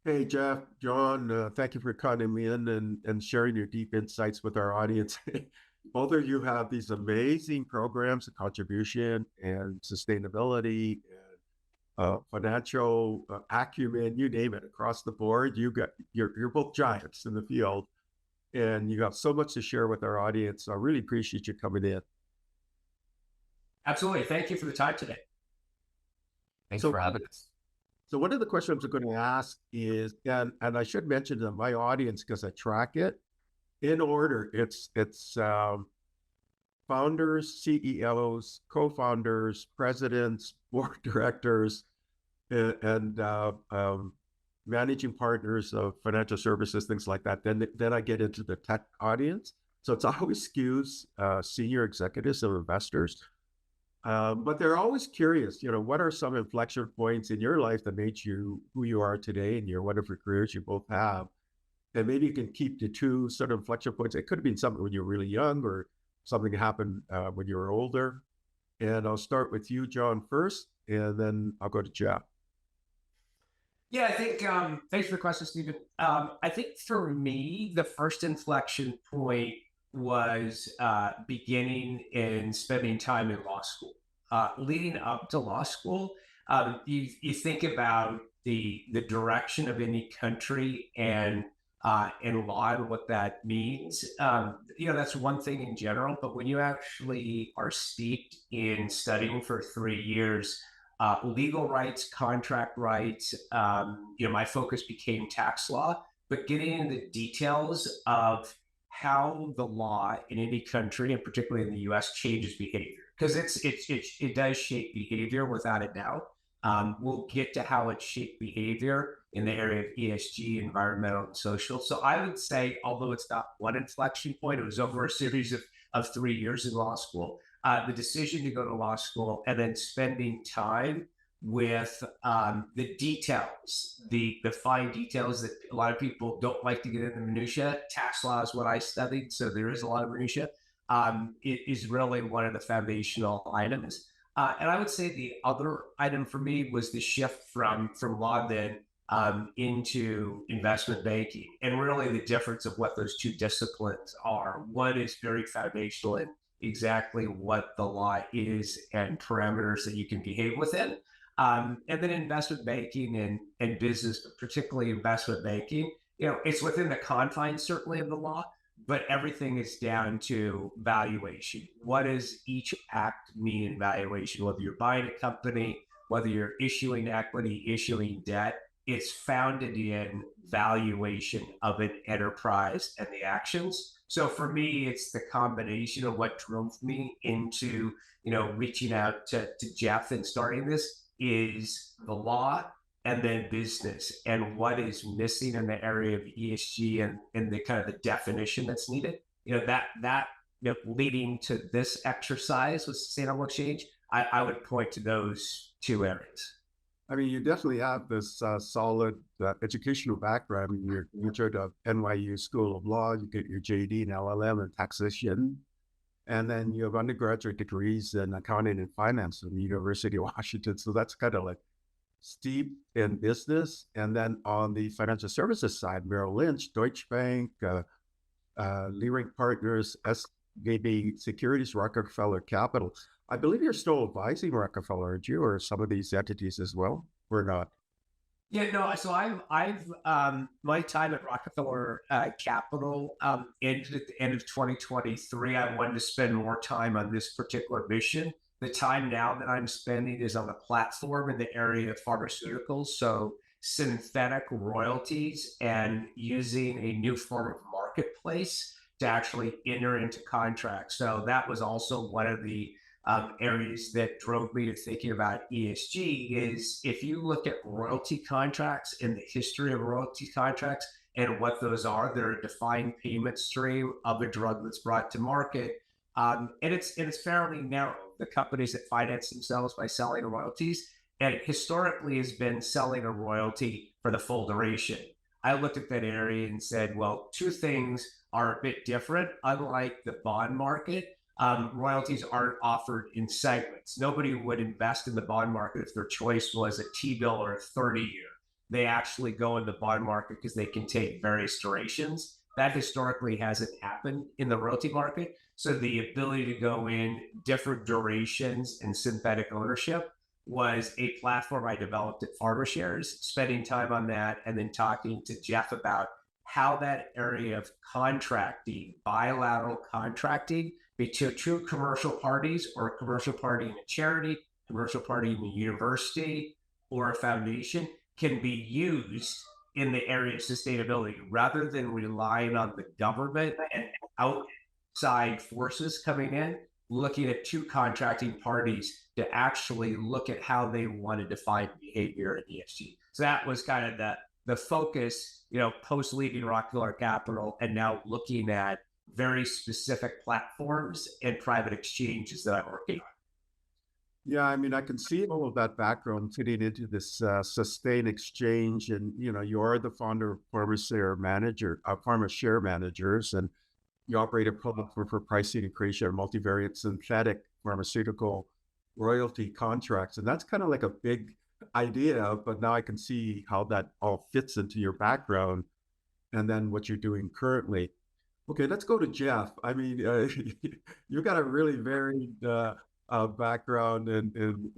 Hey, Jeff, John, thank you for cutting me in and sharing your deep insights with our audience. Both of you have these amazing programs of contribution and sustainability and financial acumen, you name it, across the board. You're both giants in the field, and you have so much to share with our audience. I really appreciate you coming in. Absolutely. Thank you for the time today. Thanks So, for having us. so one of the questions I'm going to ask is, and I should mention to my audience because I track it in order. It's founders, CEOs, co-founders, presidents, board directors, and managing partners of financial services, things like that. Then I get into the tech audience. So it's always skews senior executives of investors. But they're always curious, what are some inflection points in your life that made you who you are today and your wonderful careers you both have? And maybe you can keep the two sort of inflection points. It could have been something when you were really young or something happened when you were older. And I'll start with you, John, first, and then I'll go to Jeff. Yeah, I think, thanks for the question, Stephen. I think for me, the first inflection point was beginning and spending time in law school. Leading up to law school, you think about the direction of any country and law and what that means. That's one thing in general, but when you actually are steeped in studying for 3 years, legal rights, contract rights. My focus became tax law, but getting into the details of how the law in any country, and particularly in the U.S., changes behavior, because it does shape behavior without a doubt. We'll get to how it shaped behavior in the area of ESG, environmental and social. So I would say, although it's not one inflection point, it was over a series of 3 years in law school. The decision to go to law school and then spending time with the details, the fine details that a lot of people don't like to get into minutia. Tax law is what I studied, so there is a lot of minutia. It is really one of the foundational items. And I would say the other item for me was the shift from law then into investment banking, and really the difference of what those two disciplines are. One is very foundational in exactly what the law is and parameters that you can behave within. And then investment banking and business, but particularly investment banking, it's within the confines certainly of the law, but everything is down to valuation. What does each act mean in valuation? Whether you're buying a company, whether you're issuing equity, issuing debt, it's founded in valuation of an enterprise and the actions. So for me, it's the combination of what drove me into, reaching out to Jeff and starting this is the law and then business and what is missing in the area of ESG and the kind of the definition that's needed. Leading to this exercise with sustainable exchange, I would point to those two areas. I mean, you definitely have this solid educational background. You entered a NYU School of Law, you get your JD in LLM and taxation, and then you have undergraduate degrees in accounting and finance from the University of Washington. So that's kind of like steep in business. And then on the financial services side, Merrill Lynch, Deutsche Bank, Leerink Partners, SVB Securities, Rockefeller Capital. I believe you're still advising Rockefeller, aren't you, or some of these entities as well, or not? Yeah, no. So I've my time at Rockefeller Capital ended at the end of 2023. I wanted to spend more time on this particular mission. The time now that I'm spending is on the platform in the area of pharmaceuticals, so synthetic royalties and using a new form of marketplace to actually enter into contracts. So that was also one of the areas that drove me to thinking about ESG is if you look at royalty contracts and the history of royalty contracts and what those are, they're a defined payment stream of a drug that's brought to market. And it's fairly narrow. The companies that finance themselves by selling royalties, and historically has been selling a royalty for the full duration. I looked at that area and said, well, two things are a bit different. Unlike the bond market, royalties aren't offered in segments. Nobody would invest in the bond market if their choice was a T-bill or a 30-year. they actually go in the bond market because they can take various durations. That historically hasn't happened in the royalty market. So the ability to go in different durations and synthetic ownership was a platform I developed at Farmer Shares, spending time on that and then talking to Jeff about how that area of contracting, bilateral contracting between two commercial parties, or a commercial party and a charity, commercial party and a university or a foundation, can be used in the area of sustainability rather than relying on the government and outside forces coming in, looking at two contracting parties to actually look at how they want to define behavior in ESG. So that was kind of the focus, post leaving Rockefeller Capital and now looking at very specific platforms and private exchanges that I'm working on. Yeah, I mean, I can see all of that background fitting into this sustained exchange, and you are the founder of Farmer Share Managers, and you operate a platform for pricing and creation of multivariate synthetic pharmaceutical royalty contracts, and that's kind of like a big idea. But now I can see how that all fits into your background, and then what you're doing currently. Okay, let's go to Jeff. I mean, you've got a really varied background and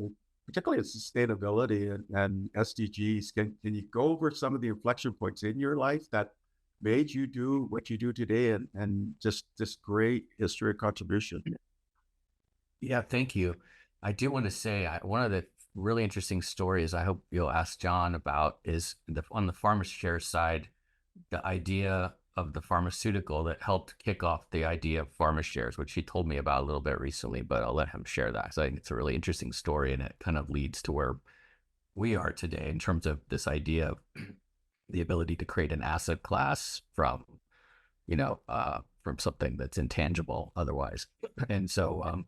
particularly in sustainability and SDGs. Can you go over some of the inflection points in your life that made you do what you do today, and just this great history of contribution? Yeah, thank you. I do want to say one of the really interesting stories I hope you'll ask Jon about is on the farmer share side, the idea of the pharmaceutical that helped kick off the idea of farmer shares, which he told me about a little bit recently, but I'll let him share that. So I think it's a really interesting story, and it kind of leads to where we are today in terms of this idea of the ability to create an asset class from something that's intangible otherwise. And so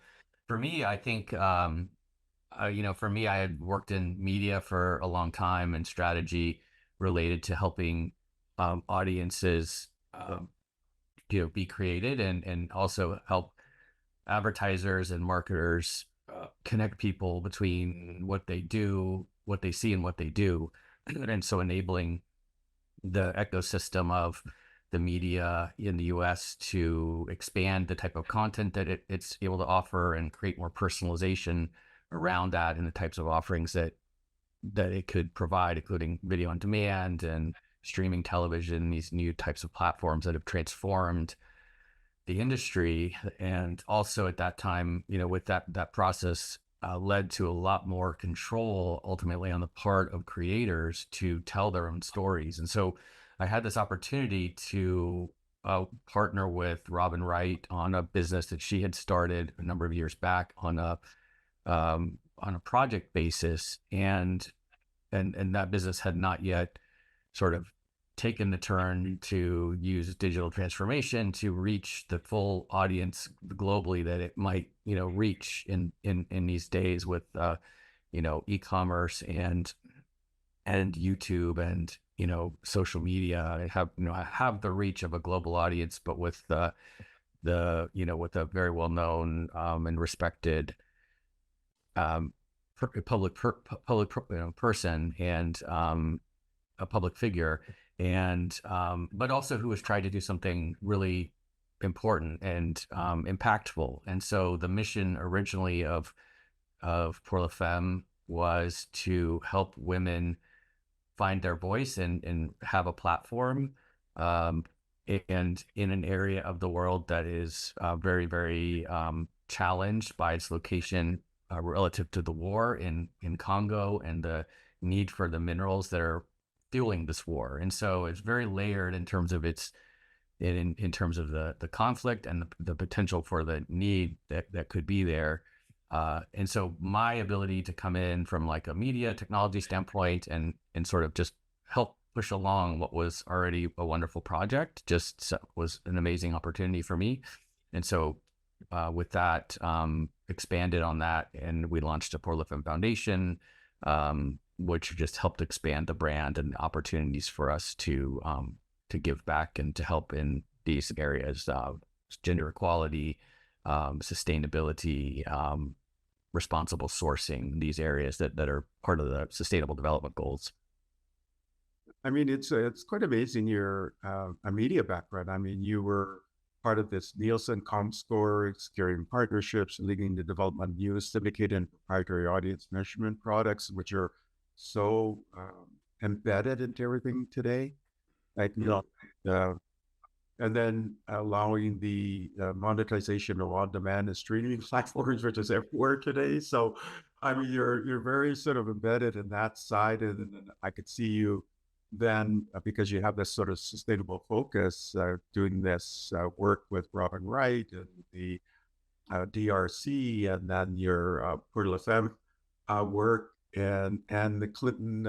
for me, I think, for me, I had worked in media for a long time and strategy related to helping audiences, be created, and also help advertisers and marketers connect people between what they do, what they see, and what they do. And so enabling the ecosystem of the media in the US to expand the type of content that it's able to offer and create more personalization around that and the types of offerings that it could provide, including video on demand and streaming television, these new types of platforms that have transformed the industry. And also at that time, with that process led to a lot more control ultimately on the part of creators to tell their own stories. And so I had this opportunity to partner with Robin Wright on a business that she had started a number of years back on a project basis, and that business had not yet sort of taken the turn to use digital transformation to reach the full audience globally that it might reach in these days with e-commerce and YouTube and social media. I have the reach of a global audience, but with with a very well known and respected public person and a public figure, and but also who was trying to do something really important and impactful. And so the mission originally of Pour La Femme was to help women find their voice and have a platform, and in an area of the world that is very, very challenged by its location relative to the war in Congo and the need for the minerals that are fueling this war. And so it's very layered in terms of in terms of the conflict and the potential for the need that could be there. And so my ability to come in from like a media technology standpoint and sort of just help push along what was already a wonderful project just was an amazing opportunity for me. And so with that, expanded on that, and we launched a Pour La Femme Foundation, which just helped expand the brand and opportunities for us to give back and to help in these areas, gender equality, sustainability, responsible sourcing, these areas that are part of the Sustainable Development Goals. I mean, it's quite amazing your a media background. I mean, you were part of this Nielsen Comscore, securing partnerships, leading the development of new syndicated and proprietary audience measurement products, which are so embedded into everything today. Like, uh, and then allowing the monetization of on-demand and streaming platforms, which is everywhere today. So, I mean, you're very sort of embedded in that side, and then I could see you then because you have this sort of sustainable focus, doing this work with Robin Wright and the DRC, and then your Portal FM work and the Clinton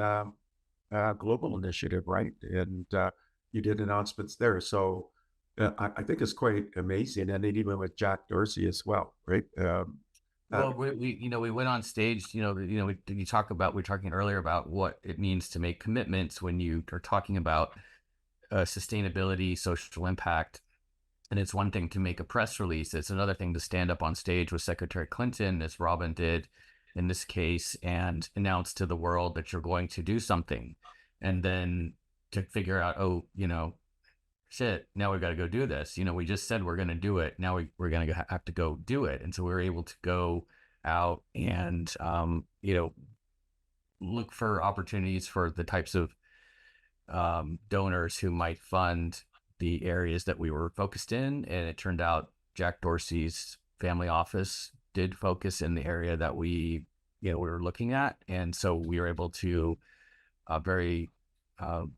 Global Initiative, right? And you did announcements there. So I think it's quite amazing. And then even with Jack Dorsey as well, right? Well, we went on stage, we're talking earlier about what it means to make commitments when you are talking about sustainability, social impact. And it's one thing to make a press release. It's another thing to stand up on stage with Secretary Clinton, as Robin did in this case, and announce to the world that you're going to do something. And then to figure out, shit, now we've got to go do this. We just said we're going to do it. Now we're going to have to go do it. And so we're able to go out and, look for opportunities for the types of donors who might fund the areas that we were focused in. And it turned out Jack Dorsey's family office did focus in the area that we were looking at. And so we were able to very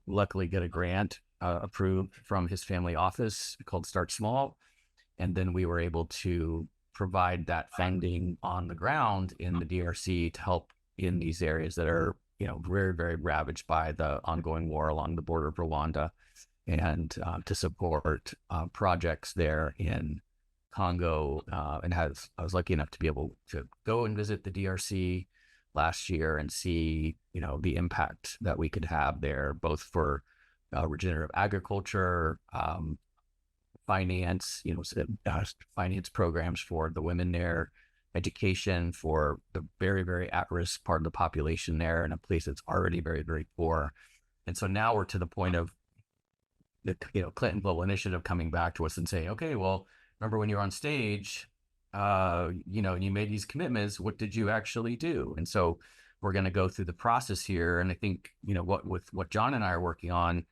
luckily get a grant approved from his family office called Start Small. And then we were able to provide that funding on the ground in the DRC to help in these areas that are, very, very ravaged by the ongoing war along the border of Rwanda, and to support projects there in Congo. And I was lucky enough to be able to go and visit the DRC last year and see, the impact that we could have there, both for regenerative agriculture, finance, finance programs for the women there, education for the very, very at-risk part of the population there in a place that's already very, very poor. And so now we're to the point of the Clinton Global Initiative coming back to us and saying, okay, well, remember when you're on stage, and you made these commitments, what did you actually do? And so we're going to go through the process here. And I think, what Jon and I are working on,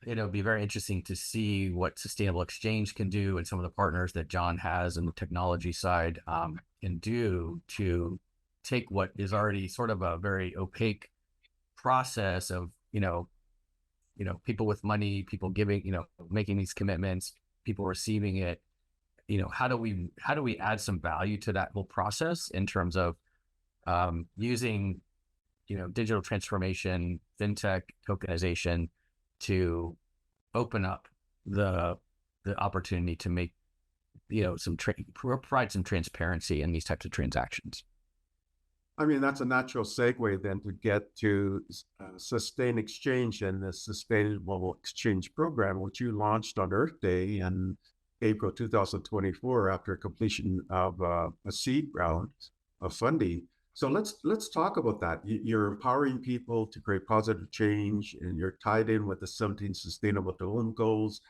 it'll be very interesting to see what Sustainable Exchange can do, and some of the partners that Jon has in the technology side can do to take what is already sort of a very opaque process of, people with money, people giving, making these commitments, people receiving it. How do we add some value to that whole process in terms of using, digital transformation, fintech, tokenization, to open up the opportunity to make, provide some transparency in these types of transactions. I mean, that's a natural segue then to get to Sustain Exchange and the Sustainable Exchange Program, which you launched on Earth Day in April 2024 after completion of a seed round of funding. So let's talk about that. You're empowering people to create positive change, and you're tied in with the 17 Sustainable Development Goals.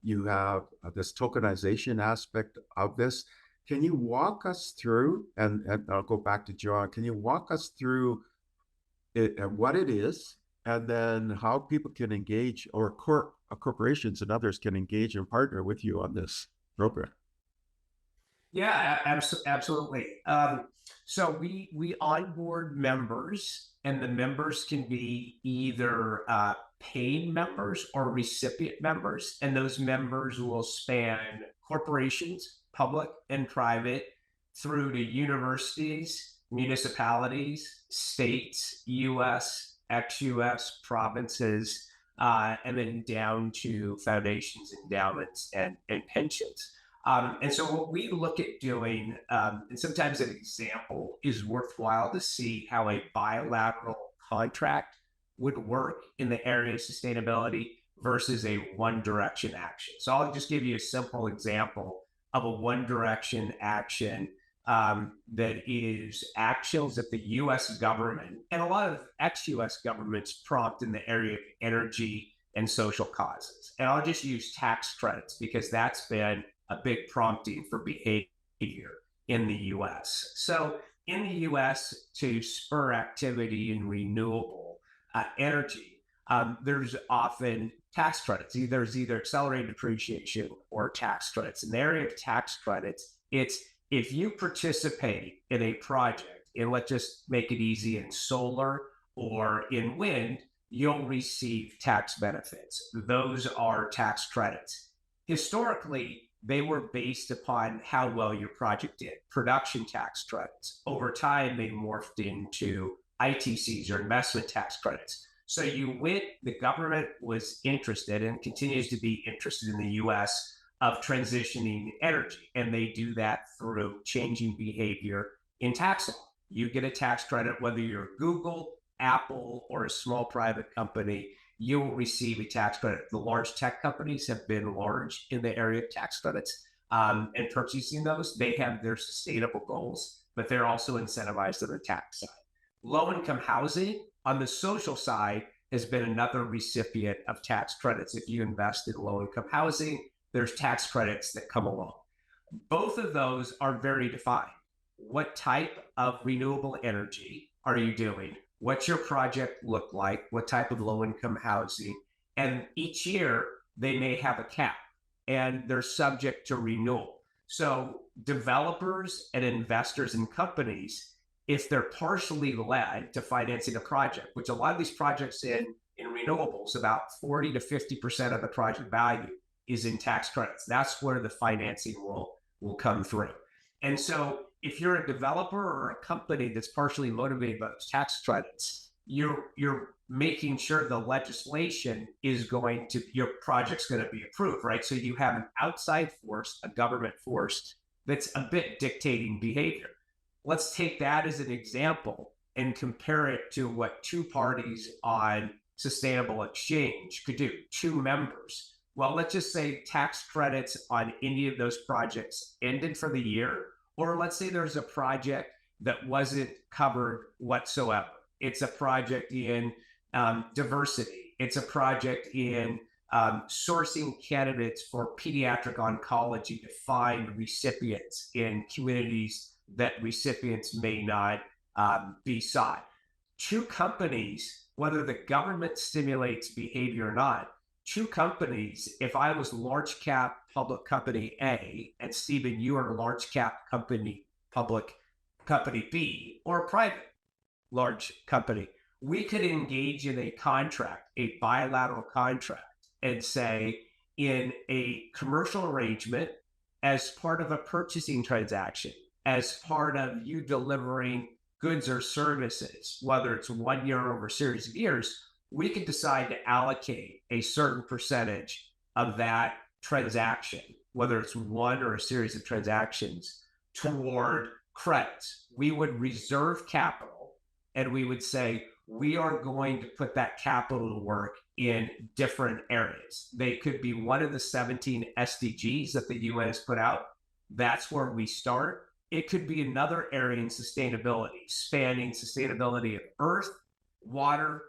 You have this tokenization aspect of this. Can you walk us through, and I'll go back to Jon, can you walk us through what it is, and then how people can engage, or corporations and others can engage and partner with you on this program? Yeah, absolutely. So we onboard members, and the members can be either paid members or recipient members, and those members will span corporations, public and private, through to universities, municipalities, states, U.S., ex-U.S., provinces, and then down to foundations, endowments, and pensions. And so what we look at doing, and sometimes an example is worthwhile to see how a bilateral contract would work in the area of sustainability versus a one direction action. So I'll just give you a simple example of a one direction action that is actions that the U.S. government and a lot of ex-U.S. governments prompt in the area of energy and social causes. And I'll just use tax credits because that's been a big prompting for behavior in the U.S. So in the U.S., to spur activity in renewable energy, there's often tax credits. There's either accelerated depreciation or tax credits. In the area of tax credits, it's if you participate in a project, and let's just make it easy, in solar or in wind, you'll receive tax benefits. Those are tax credits. Historically, they were based upon how well your project did, production tax credits. Over time, they morphed into ITCs, or investment tax credits. So the government was interested and continues to be interested in the US of transitioning energy. And they do that through changing behavior in tax law. You get a tax credit, whether you're Google, Apple, or a small private company, you will receive a tax credit. The large tech companies have been large in the area of tax credits and purchasing those. They have their sustainable goals, but they're also incentivized on the tax side. Low-income housing on the social side has been another recipient of tax credits. If you invest in low-income housing, there's tax credits that come along. Both of those are very defined. What type of renewable energy are you doing? What's your project look like? What type of low-income housing? And each year, they may have a cap, and they're subject to renewal. So developers and investors and companies, if they're partially led to financing a project, which a lot of these projects in renewables, about 40 to 50% of the project value is in tax credits. That's where the financing will come through. And so if you're a developer or a company that's partially motivated by those tax credits, you're making sure the legislation is your project's going to be approved, right? So you have an outside force, a government force that's a bit dictating behavior. Let's take that as an example and compare it to what two parties on sustainable exchange could do, two members. Well, let's just say tax credits on any of those projects ended for the year, or let's say there's a project that wasn't covered whatsoever. It's a project in diversity. It's a project in sourcing candidates for pediatric oncology to find recipients in communities that recipients may not be sought. Two companies, whether the government stimulates behavior or not, two companies, if I was large cap public company A, and Stephen, you are large cap public company B, or a private large company, we could engage in a contract, a bilateral contract, and say in a commercial arrangement, as part of a purchasing transaction, as part of you delivering goods or services, whether it's 1 year or over a series of years, we could decide to allocate a certain percentage of that transaction, whether it's one or a series of transactions, toward credits. We would reserve capital, and we would say, we are going to put that capital to work in different areas. They could be one of the 17 SDGs that the UN has put out. That's where we start. It could be another area in sustainability, spanning sustainability of Earth, water,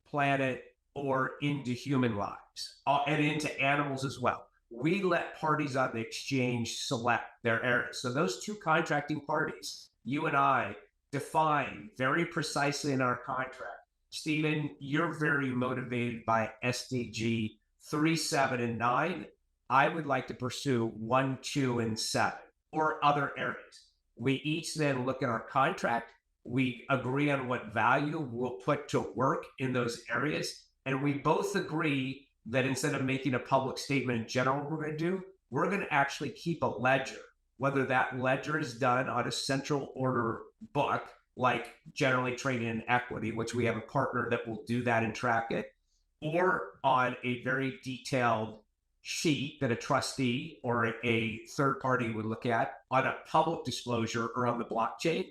planet, or into human lives, and into animals as well. We let parties on the exchange select their areas. So those two contracting parties, you and I, define very precisely in our contract. Stephen, you're very motivated by SDG 3, 7, and 9. I would like to pursue 1, 2, and 7, or other areas. We each then look at our contract. We agree on what value we'll put to work in those areas. And we both agree that instead of making a public statement in general, we're going to do, we're going to actually keep a ledger, whether that ledger is done on a central order book, like generally traded in equity, which we have a partner that will do that and track it, or on a very detailed sheet that a trustee or a third party would look at on a public disclosure or on the blockchain.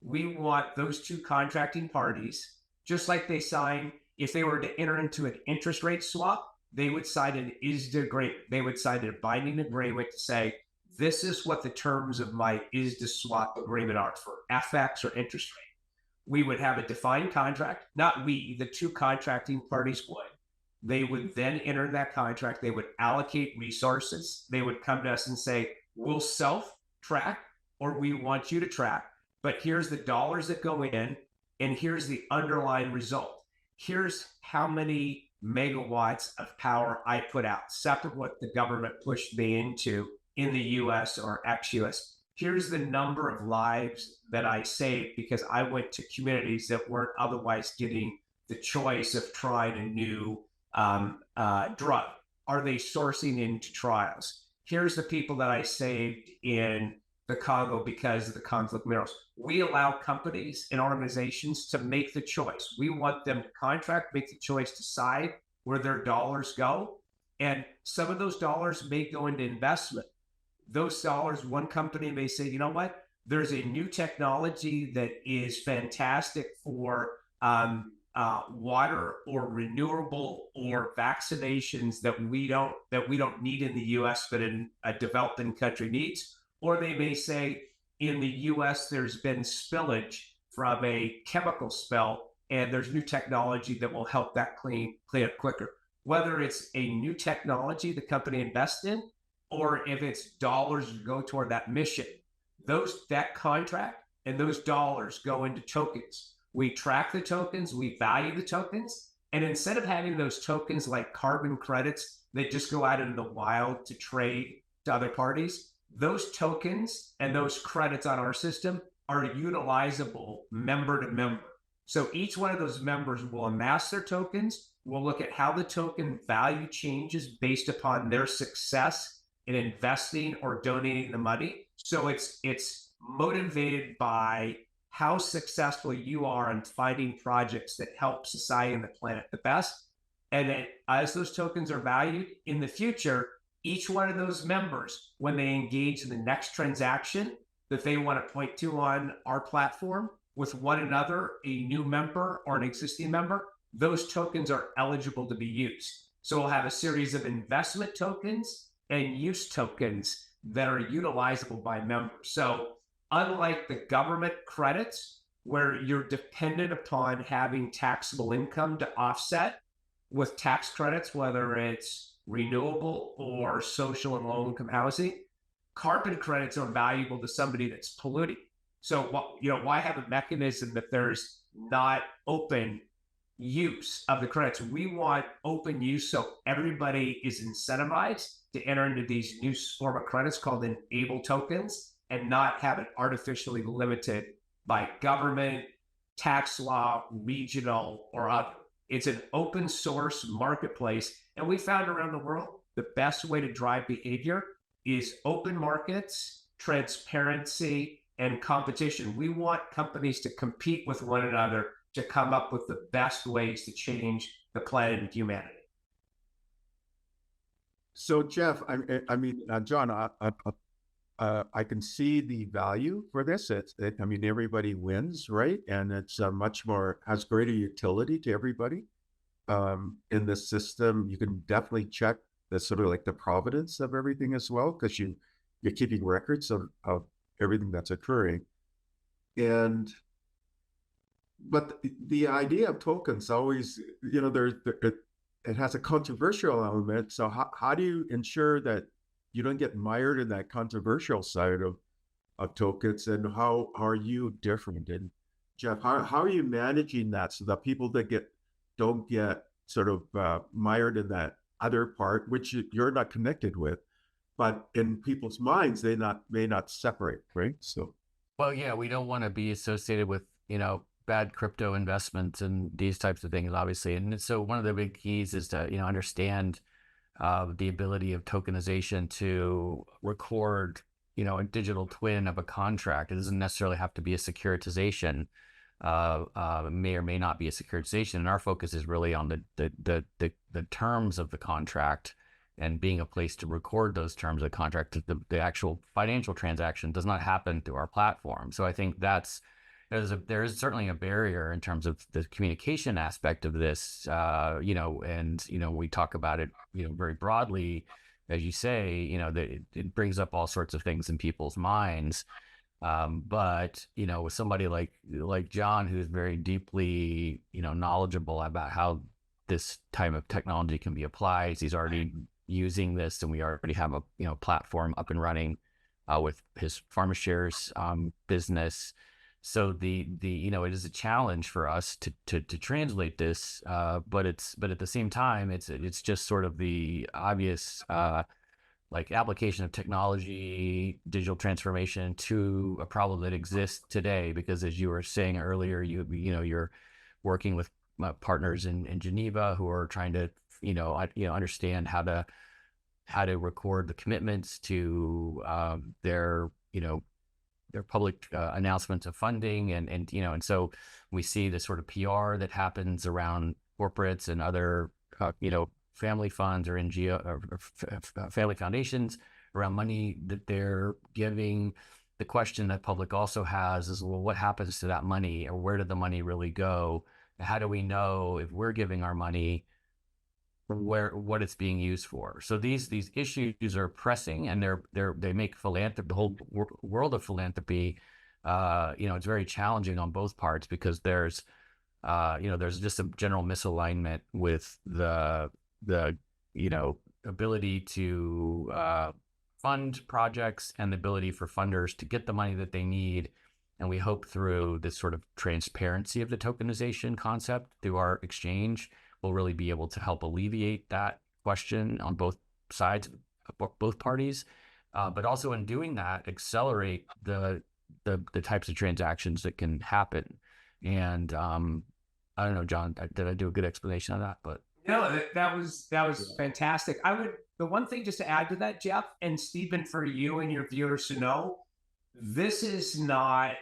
We want those two contracting parties, just like they sign, if they were to enter into an interest rate swap, they would sign an ISDA agreement. They would sign a binding agreement to say, this is what the terms of my is to swap agreement are for FX or interest rate. We would have a defined contract, not we, the two contracting parties would. They would then enter that contract. They would allocate resources. They would come to us and say, we'll self-track or we want you to track, but here's the dollars that go in and here's the underlying result. Here's how many megawatts of power I put out, separate what the government pushed me into in the US or ex-US. Here's the number of lives that I saved because I went to communities that weren't otherwise getting the choice of trying a new drug. Are they sourcing into trials? Here's the people that I saved in the Congo because of the conflict minerals. We allow companies and organizations to make the choice. We want them to contract, make the choice, decide where their dollars go. And some of those dollars may go into investment. Those dollars, one company may say, you know what, there's a new technology that is fantastic for water or renewable or vaccinations that we don't need in the US, but in a developing country needs. Or they may say, in the US, there's been spillage from a chemical spill, and there's new technology that will help that clean up quicker. Whether it's a new technology the company invests in, or if it's dollars go toward that mission, that contract and those dollars go into tokens. We track the tokens, we value the tokens, and instead of having those tokens like carbon credits that just go out into the wild to trade to other parties, those tokens and those credits on our system are utilizable member to member. So each one of those members will amass their tokens. We'll look at how the token value changes based upon their success in investing or donating the money. So it's motivated by how successful you are in finding projects that help society and the planet the best. And then as those tokens are valued in the future, each one of those members, when they engage in the next transaction that they want to point to on our platform with one another, a new member or an existing member, those tokens are eligible to be used. So we'll have a series of investment tokens and use tokens that are utilizable by members. So unlike the government credits, where you're dependent upon having taxable income to offset with tax credits, whether it's renewable or social and low-income housing, carbon credits are valuable to somebody that's polluting. So, why have a mechanism that there's not open use of the credits? We want open use so everybody is incentivized to enter into these new form of credits called enable tokens and not have it artificially limited by government, tax law, regional, or other. It's an open source marketplace. And we found around the world, the best way to drive behavior is open markets, transparency, and competition. We want companies to compete with one another to come up with the best ways to change the planet and humanity. So Jeff, John, I can see the value for this. Everybody wins, right? And it's has greater utility to everybody. In the system, you can definitely check the sort of like the provenance of everything as well, because you're keeping records of everything that's occurring. But the idea of tokens always, it has a controversial element. So how do you ensure that you don't get mired in that controversial side of tokens, and how are you different? And Jeff, how are you managing that so that people that don't get sort of mired in that other part, which you're not connected with, but in people's minds, they may not separate, right? So, well, yeah, we don't want to be associated with, bad crypto investments and these types of things, obviously. And so one of the big keys is to, understand the ability of tokenization to record, a digital twin of a contract. It doesn't necessarily have to be a securitization. May or may not be a securitization. And our focus is really on the terms of the contract and being a place to record those terms of the contract. The actual financial transaction does not happen through our platform. So I think there is certainly a barrier in terms of the communication aspect of this, and we talk about it, very broadly, as you say, that it brings up all sorts of things in people's minds. But with somebody like Jon, who's very deeply knowledgeable about how this type of technology can be applied, he's already using this, and we already have a platform up and running with his PharmaShares business. So it is a challenge for us to translate this, but at the same time it's just sort of the obvious like application of technology, digital transformation to a problem that exists today. Because as you were saying earlier, you're working with partners in Geneva who are trying to understand how to record the commitments to their public announcements of funding, and so we see this sort of PR that happens around corporates and other family funds or NGO or family foundations around money that they're giving. The question that public also has is, well, what happens to that money, or where did the money really go? How do we know if we're giving our money what it's being used for? So these issues are pressing, and they make philanthropy, the whole world of philanthropy, it's very challenging on both parts, because there's just a general misalignment with the ability to fund projects and the ability for funders to get the money that they need. And we hope through this sort of transparency of the tokenization concept through our exchange, we'll really be able to help alleviate that question on both sides, both parties, but also in doing that, accelerate the types of transactions that can happen. And I don't know, Jon, did I do a good explanation of that? But no, that was fantastic. The one thing just to add to that, Jeff and Stephen, for you and your viewers to know, this is not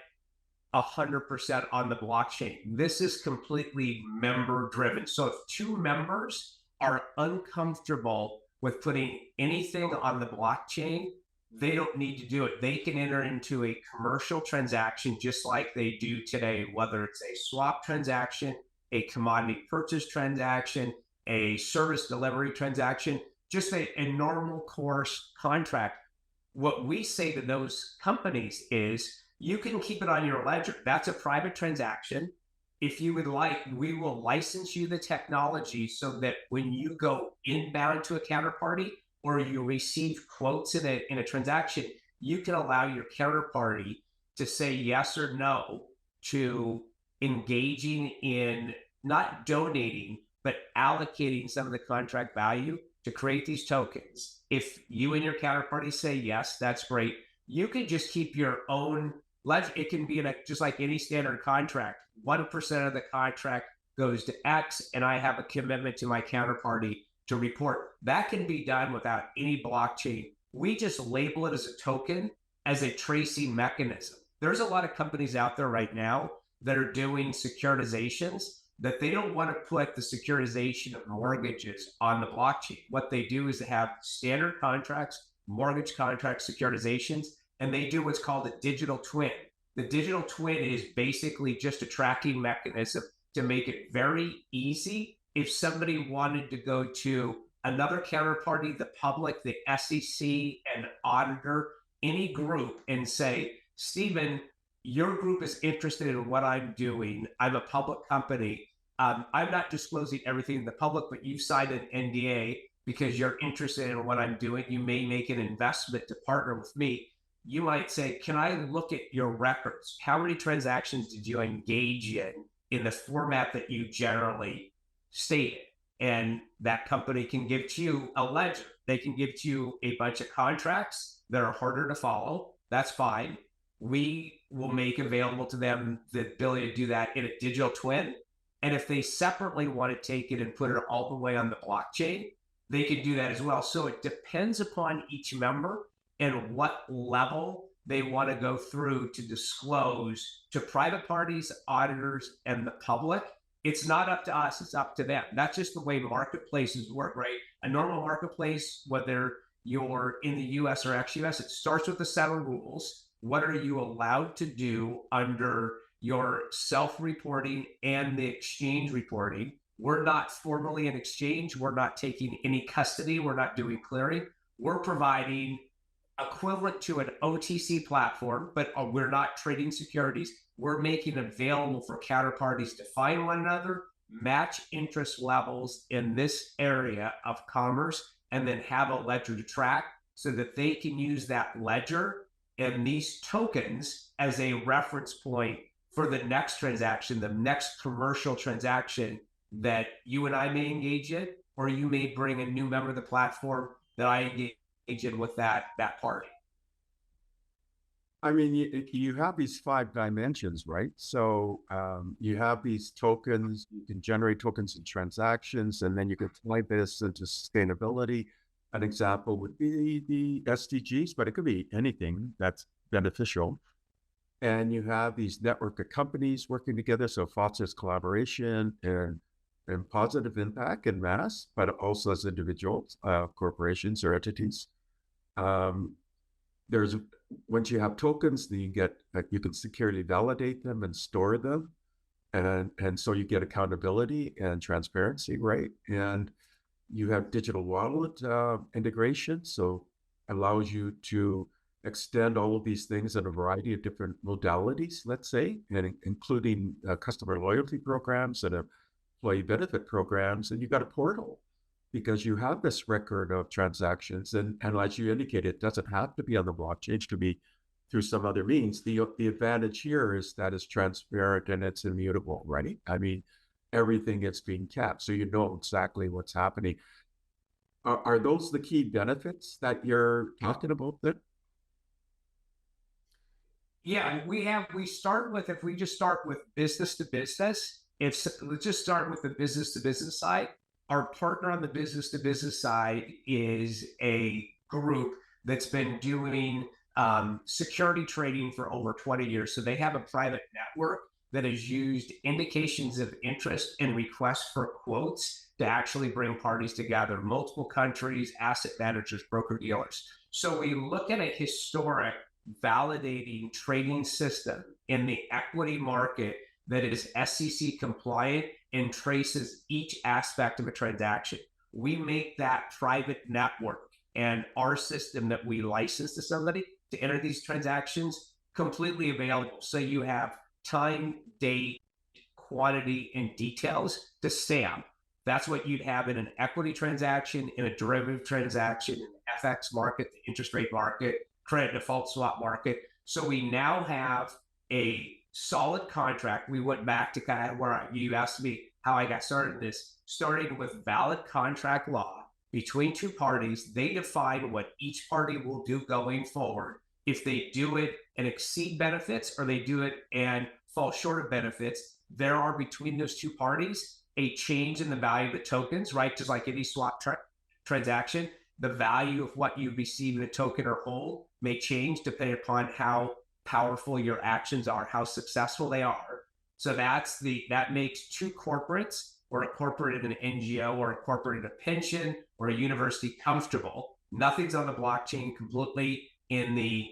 100% on the blockchain. This is completely member driven. So if two members are uncomfortable with putting anything on the blockchain, they don't need to do it. They can enter into a commercial transaction just like they do today, whether it's a swap transaction, a commodity purchase transaction, a service delivery transaction, just a normal course contract. What we say to those companies is, you can keep it on your ledger. That's a private transaction. If you would like, we will license you the technology so that when you go inbound to a counterparty or you receive quotes in a transaction, you can allow your counterparty to say yes or no to engaging in not donating, but allocating some of the contract value to create these tokens. If you and your counterparty say yes, that's great. You can just keep your own ledger. It can be just like any standard contract. 1% of the contract goes to X, and I have a commitment to my counterparty to report. That can be done without any blockchain. We just label it as a token, as a tracing mechanism. There's a lot of companies out there right now that are doing securitizations that they don't want to put the securitization of mortgages on the blockchain. What they do is they have standard contracts, mortgage contract securitizations, and they do what's called a digital twin. The digital twin is basically just a tracking mechanism to make it very easy if somebody wanted to go to another counterparty, the public, the SEC, an auditor, any group, and say, Stephen, your group is interested in what I'm doing. I'm a public company. I'm not disclosing everything to the public, but you signed an NDA because you're interested in what I'm doing. You may make an investment to partner with me. You might say, can I look at your records? How many transactions did you engage in the format that you generally stated? And that company can give to you a ledger. They can give to you a bunch of contracts that are harder to follow. That's fine. We will make available to them the ability to do that in a digital twin. And if they separately want to take it and put it all the way on the blockchain, they can do that as well. So it depends upon each member and what level they want to go through to disclose to private parties, auditors, and the public. It's not up to us, it's up to them. That's just the way marketplaces work, right? A normal marketplace, whether you're in the US or ex-US, it starts with a set of rules. What are you allowed to do under your self-reporting and the exchange reporting? We're not formally an exchange. We're not taking any custody. We're not doing clearing. we're providing equivalent to an OTC platform, but we're not trading securities. We're making available for counterparties to find one another, match interest levels in this area of commerce, and then have a ledger to track so that they can use that ledger and these tokens as a reference point for the next transaction, the next commercial transaction that you and I may engage in, or you may bring a new member of the platform that I engage in with that party. I mean, you have these 5 dimensions, right? So you have these tokens, you can generate tokens in transactions, and then you can apply this into sustainability. An example would be the SDGs, but it could be anything that's beneficial. And you have these network of companies working together, so fosters collaboration and positive impact in mass, but also as individuals, corporations or entities. There's once you have tokens, then you get you can securely validate them and store them, and so you get accountability and transparency, right? And you have digital wallet integration, so allows you to extend all of these things in a variety of different modalities, let's say, and including customer loyalty programs and employee benefit programs. And you've got a portal because you have this record of transactions. And as you indicated, it doesn't have to be on the blockchain, it could be through some other means. The advantage here is that it's transparent and it's immutable, right? I mean, everything is being kept, so you know exactly what's happening. Are those the key benefits that you're talking about then? Yeah, we start with, if we just start with business to business, let's just start with the business to business side. Our partner on the business to business side is a group that's been doing security trading for over 20 years. So they have a private network that has used indications of interest and requests for quotes to actually bring parties together, multiple countries, asset managers, broker dealers. So we look at a historic validating trading system in the equity market that is SEC compliant and traces each aspect of a transaction. We make that private network and our system that we license to somebody to enter these transactions completely available. So you have time, date, quantity, and details to stamp. That's what you'd have in an equity transaction, in a derivative transaction, in the FX market, the interest rate market, credit default swap market. So we now have a solid contract. We went back to kind of where you asked me how I got started in this, starting with valid contract law between two parties. They define what each party will do going forward. If they do it and exceed benefits, or they do it and fall short of benefits, there are between those two parties a change in the value of the tokens, right? Just like any swap transaction, the value of what you receive in a token or hold may change depending upon how powerful your actions are, how successful they are. So that makes two corporates, or a corporate and an NGO, or a corporate and a pension, or a university comfortable. Nothing's on the blockchain, completely in the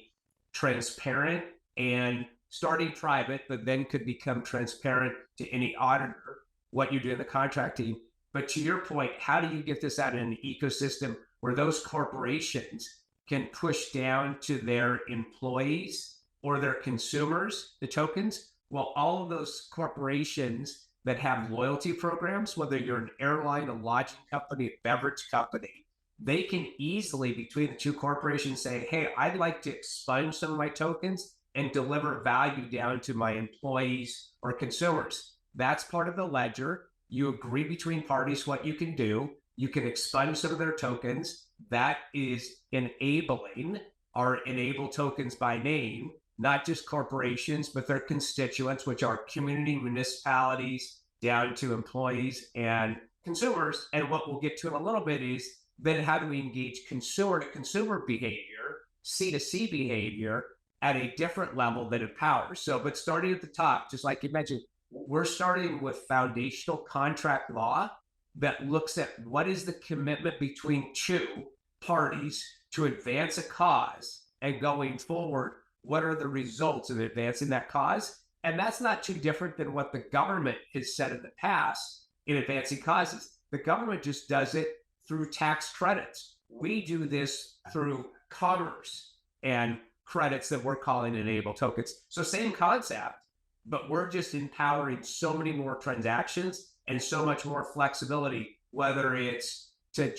transparent and starting private, but then could become transparent to any auditor, what you do in the contracting. But to your point, how do you get this out in an ecosystem where those corporations can push down to their employees or their consumers the tokens? Well, all of those corporations that have loyalty programs, whether you're an airline, a lodging company, a beverage company, they can easily, between the two corporations, say, hey, I'd like to expunge some of my tokens and deliver value down to my employees or consumers. That's part of the ledger. You agree between parties what you can do. You can expunge some of their tokens. That is enabling our enable tokens by name, not just corporations, but their constituents, which are community, municipalities, down to employees and consumers. And what we'll get to in a little bit is then how do we engage consumer to consumer behavior, C2C behavior at a different level that empowers. So, but starting at the top, just like you mentioned, we're starting with foundational contract law that looks at what is the commitment between two parties to advance a cause, and going forward, what are the results of advancing that cause? And that's not too different than what the government has said in the past in advancing causes. The government just does it through tax credits, We do this through commerce and credits that we're calling enable tokens. So same concept, but we're just empowering so many more transactions and so much more flexibility, whether it's to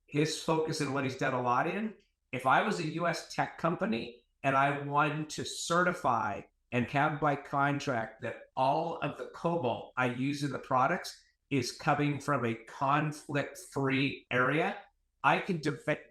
his focus and what he's done a lot in. If I was a US tech company and I wanted to certify and have by contract that all of the cobalt I use in the products is coming from a conflict-free area, I can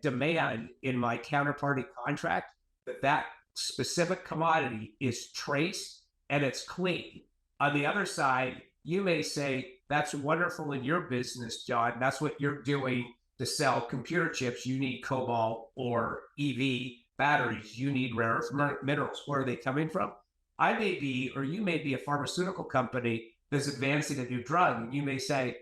demand in my counterparty contract that that specific commodity is traced and it's clean. On the other side, you may say, that's wonderful in your business, John. That's what you're doing to sell computer chips. You need cobalt, or EV batteries. You need rare earth minerals. Where are they coming from? I may be, or you may be, a pharmaceutical company that's advancing a new drug. And you may say,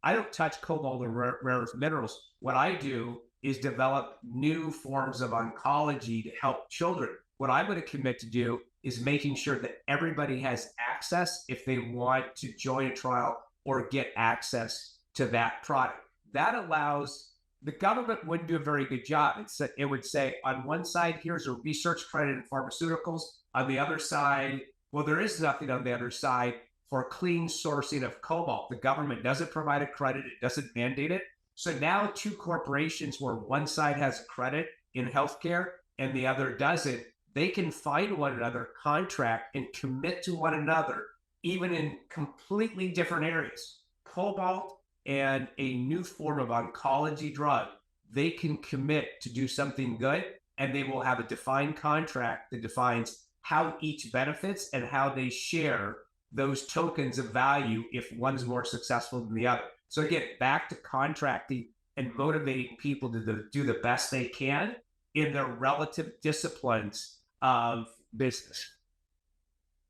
I don't touch cobalt or rare earth minerals. What I do is develop new forms of oncology to help children. What I'm going to commit to do is making sure that everybody has access if they want to join a trial or get access to that product. That allows the government wouldn't do a very good job. It would say, on one side, here's a research credit in pharmaceuticals. On the other side, well, there is nothing on the other side for clean sourcing of cobalt. The government doesn't provide a credit. It doesn't mandate it. So now two corporations where one side has credit in healthcare and the other doesn't, they can find one another, contract, and commit to one another, even in completely different areas. Cobalt and a new form of oncology drug, they can commit to do something good, and they will have a defined contract that defines how each benefits and how they share those tokens of value if one's more successful than the other. So again, back to contracting and motivating people to do the best they can in their relative disciplines of business.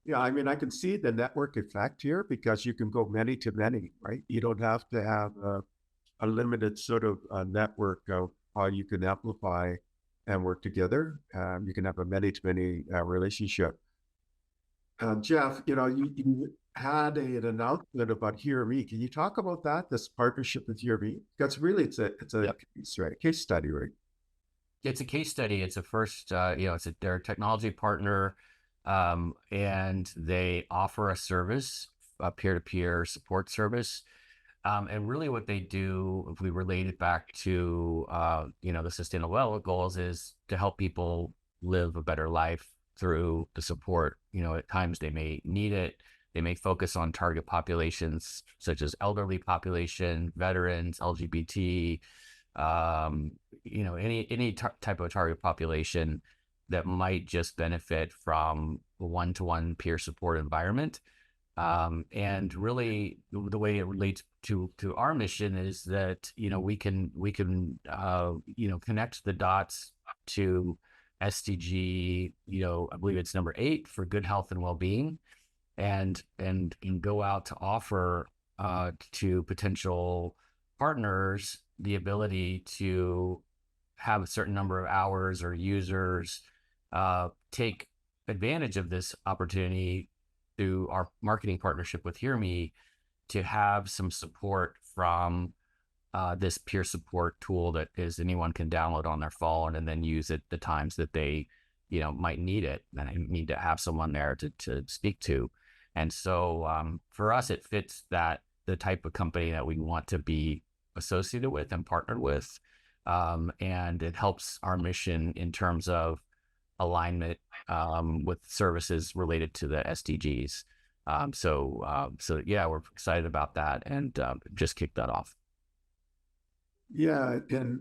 Yeah, I mean, I can see the network effect here because you can go many to many, right? You don't have to have a limited sort of network of how you can amplify and work together. You can have a many to many relationship. Jeff, you had an announcement about Hear Me. Can you talk about that? This partnership with Hear Me? Because really, it's a Yep. case study, right? It's a case study. It's a first, they're a technology partner, and they offer a service, a peer-to-peer support service. And really what they do, if we relate it back to, the sustainable goals, is to help people live a better life through the support. At times they may need it. They may focus on target populations such as elderly population, veterans, LGBT, any type of target population that might just benefit from a one-to-one peer support environment. And really the way it relates to our mission is that, we can connect the dots to SDG, I believe it's number 8 for good health and well-being, and go out to offer to potential partners the ability to have a certain number of hours or users take advantage of this opportunity through our marketing partnership with Hear Me to have some support from this peer support tool that anyone can download on their phone and then use it the times that they might need it, and I need to have someone there to speak to. And so for us, it fits the type of company that we want to be associated with and partnered with, and it helps our mission in terms of alignment with services related to the SDGs. So yeah, we're excited about that, and just kicked that off. Yeah, and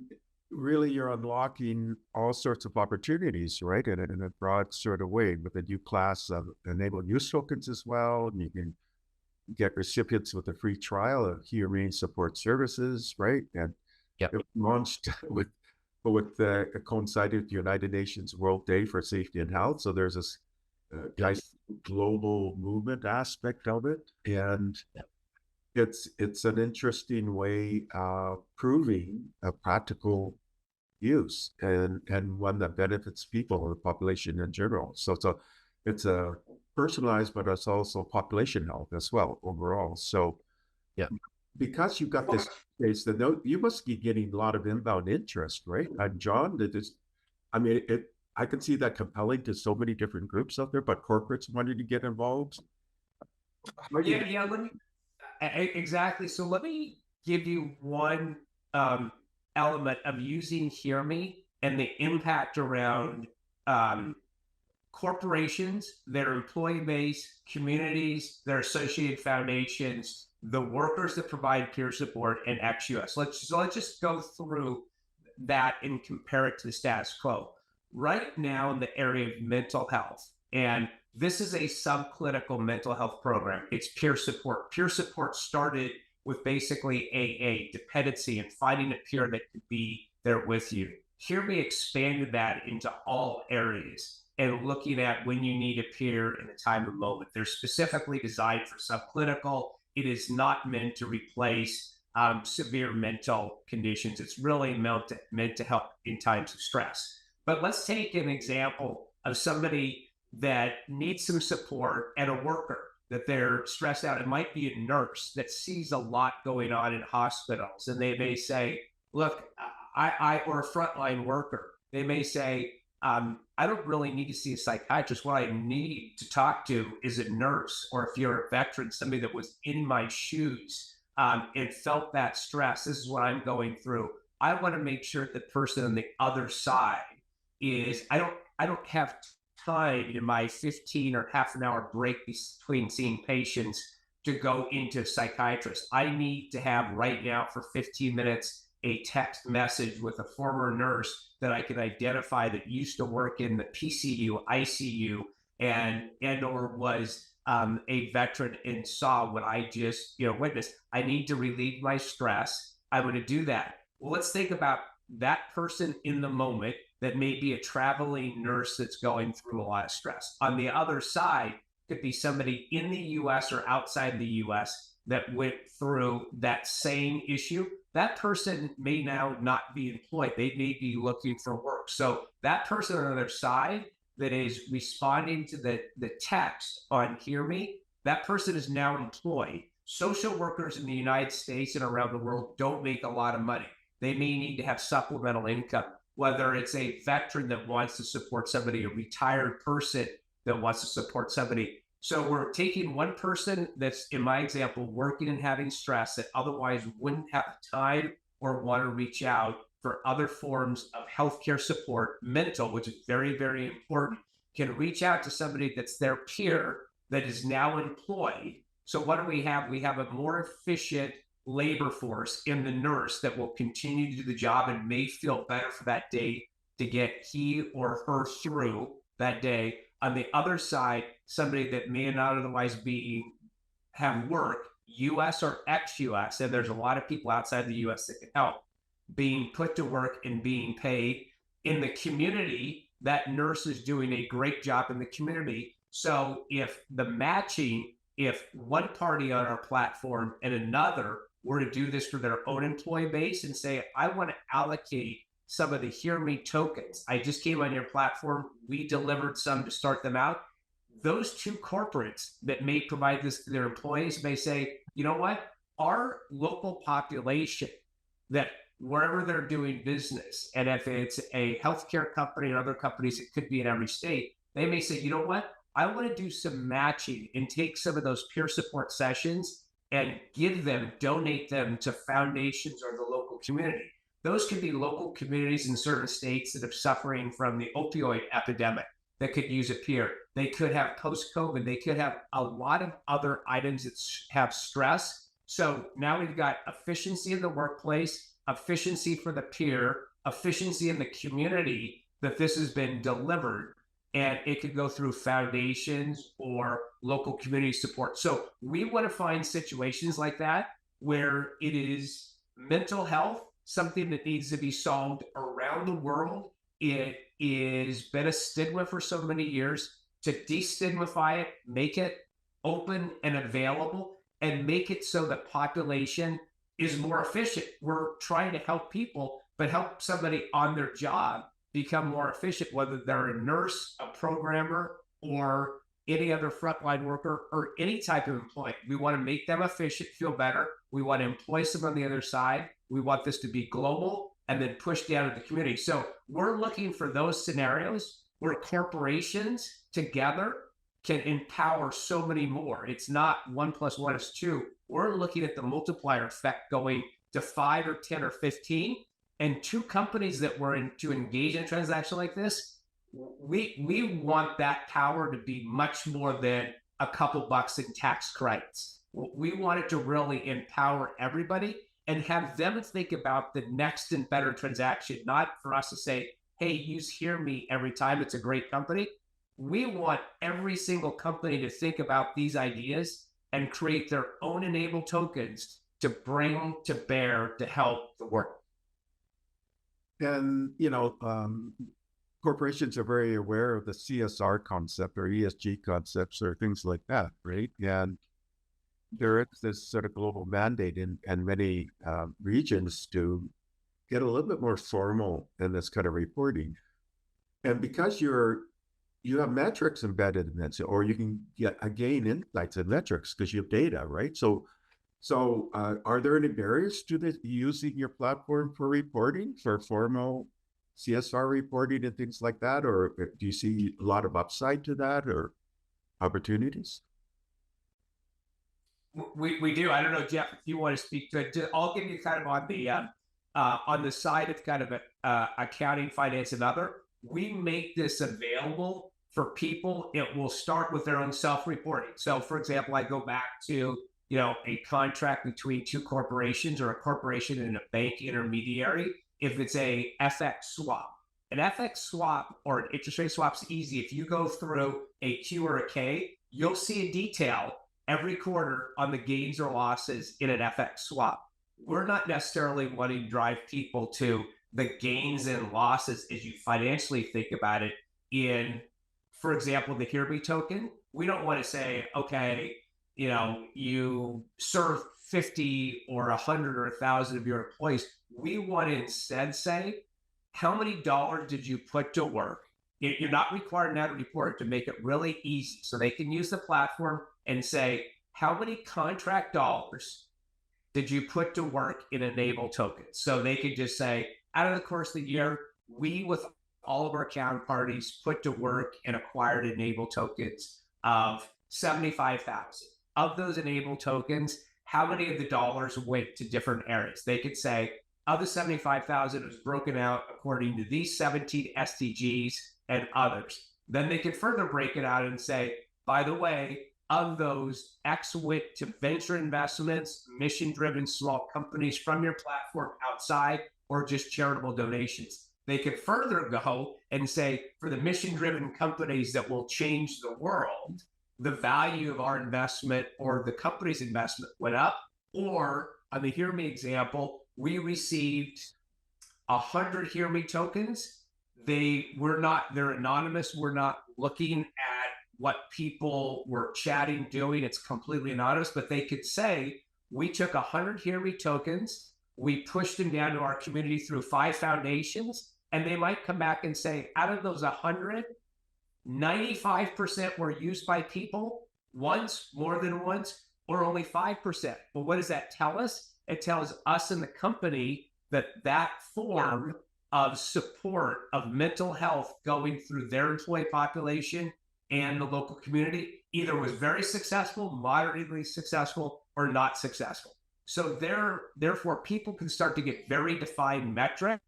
really you're unlocking all sorts of opportunities, right? In a broad sort of way with a new class of enabled use tokens as well. And you can get recipients with a free trial of Hear Me support services, right? And Yep. it launched with coincided with the United Nations World Day for Safety and Health. So there's this nice global movement aspect of it. And Yep. it's an interesting way of proving a practical use and one that benefits people or the population in general. So it's a personalized, but it's also population health as well overall. So Yeah. because you got this case, the note you must be getting a lot of inbound interest, right? And John, that is, I mean, I can see that compelling to so many different groups out there, but corporates wanting to get involved. Yeah. Exactly. So let me give you one element of using Hear Me and the impact around corporations, their employee base, communities, their associated foundations, the workers that provide peer support, and ex-US. Let's just go through that and compare it to the status quo. Right now in the area of mental health, and this is a subclinical mental health program. It's peer support. Peer support started with basically AA, dependency, and finding a peer that could be there with you. Here we expanded that into all areas and looking at when you need a peer in a time of moment. They're specifically designed for subclinical. It is not meant to replace severe mental conditions. It's really meant to help in times of stress. But let's take an example of somebody that needs some support and a worker that they're stressed out. It might be a nurse that sees a lot going on in hospitals, and they may say, look, or a frontline worker, they may say, I don't really need to see a psychiatrist. What I need to talk to is a nurse, or if you're a veteran, somebody that was in my shoes and felt that stress. This is what I'm going through. I want to make sure the person on the other side is, I don't have time in my 15 or half an hour break between seeing patients to go into a psychiatrist. I need to have right now for 15 minutes a text message with a former nurse that I can identify that used to work in the PCU, ICU, and or was a veteran and saw what I just witnessed. I need to relieve my stress. I'm going to do that. Well, let's think about that person in the moment that may be a traveling nurse that's going through a lot of stress. On the other side could be somebody in the US or outside the US that went through that same issue. That person may now not be employed. They may be looking for work. So that person on the other side that is responding to the text on Hear Me, that person is now employed. Social workers in the United States and around the world don't make a lot of money. They may need to have supplemental income, whether it's a veteran that wants to support somebody, a retired person that wants to support somebody. So we're taking one person that's, in my example, working and having stress that otherwise wouldn't have time or want to reach out for other forms of healthcare support, mental, which is very, very important, can reach out to somebody that's their peer that is now employed. So what do we have? We have a more efficient labor force in the nurse that will continue to do the job and may feel better for that day to get he or her through that day. On the other side, somebody that may not otherwise have work, US or ex-US, and there's a lot of people outside the US that can help, being put to work and being paid. In the community, that nurse is doing a great job in the community. So if one party on our platform and another were to do this for their own employee base and say, I want to allocate some of the Hear Me tokens. I just came on your platform. We delivered some to start them out. Those two corporates that may provide this to their employees may say, you know what? Our local population that wherever they're doing business, and if it's a healthcare company and other companies, it could be in every state, they may say, you know what? I want to do some matching and take some of those peer support sessions and donate them to foundations or the local community. Those could be local communities in certain states that are suffering from the opioid epidemic that could use a peer. They could have post-COVID. They could have a lot of other items that have stress. So now we've got efficiency in the workplace, efficiency for the peer, efficiency in the community that this has been delivered. And it could go through foundations or local community support. So we want to find situations like that where it is mental health, something that needs to be solved around the world. It has been a stigma for so many years. To destigmify it, make it open and available, and make it so the population is more efficient. We're trying to help people, but help somebody on their job become more efficient, whether they're a nurse, a programmer, or any other frontline worker or any type of employee. We want to make them efficient, feel better. We want to employ someone on the other side. We want this to be global and then push down to the community. So we're looking for those scenarios where corporations together can empower so many more. It's not 1 + 1 = 2. We're looking at the multiplier effect going to 5 or 10 or 15. And two companies that were to engage in a transaction like this, we want that power to be much more than a couple bucks in tax credits. We want it to really empower everybody and have them think about the next and better transaction, not for us to say, hey, use Hear Me every time. It's a great company. We want every single company to think about these ideas and create their own enabled tokens to bring to bear to help the world. And, corporations are very aware of the CSR concept or ESG concepts or things like that, right? And there is this sort of global mandate in many regions to get a little bit more formal in this kind of reporting. And because you have metrics embedded in it, or you can gain insights and metrics because you have data, right? So are there any barriers to this using your platform for reporting, for formal CSR reporting and things like that? Or do you see a lot of upside to that or opportunities? We do. I don't know, Jeff, if you want to speak to it. I'll give you kind of on the side of kind of accounting, finance, and other. We make this available for people. It will start with their own self-reporting. So, for example, I go back to a contract between two corporations or a corporation and a bank intermediary. If it's a FX swap, an FX swap or an interest rate swap is easy. If you go through a Q or a K, you'll see a detail every quarter on the gains or losses in an FX swap. We're not necessarily wanting to drive people to the gains and losses as you financially think about it in, for example, the Hear Me token. We don't want to say, okay, you serve 50 or 100 or 1,000 of your employees. We want to instead say, how many dollars did you put to work? You're not required now to report to make it really easy. So they can use the platform and say, how many contract dollars did you put to work in enable tokens? So they could just say, out of the course of the year, we, with all of our counterparties, put to work and acquired enable tokens of 75,000. Of those enable tokens, how many of the dollars went to different areas? They could say, of the 75,000, it was broken out according to these 17 SDGs and others. Then they could further break it out and say, by the way, of those, X went to venture investments, mission-driven small companies from your platform outside, or just charitable donations. They could further go and say, for the mission-driven companies that will change the world, the value of our investment or the company's investment went up. Or on the Hear Me example, we received 100 Hear Me tokens. They're anonymous. We're not looking at what people were chatting, doing. It's completely anonymous, but they could say, we took 100 Hear Me tokens, we pushed them down to our community through 5 foundations, and they might come back and say, out of those 100, 95% were used by people once, more than once, or only 5%. But what does that tell us? It tells us and the company that form of support of mental health going through their employee population and the local community either was very successful, moderately successful, or not successful. So therefore, people can start to get very defined metrics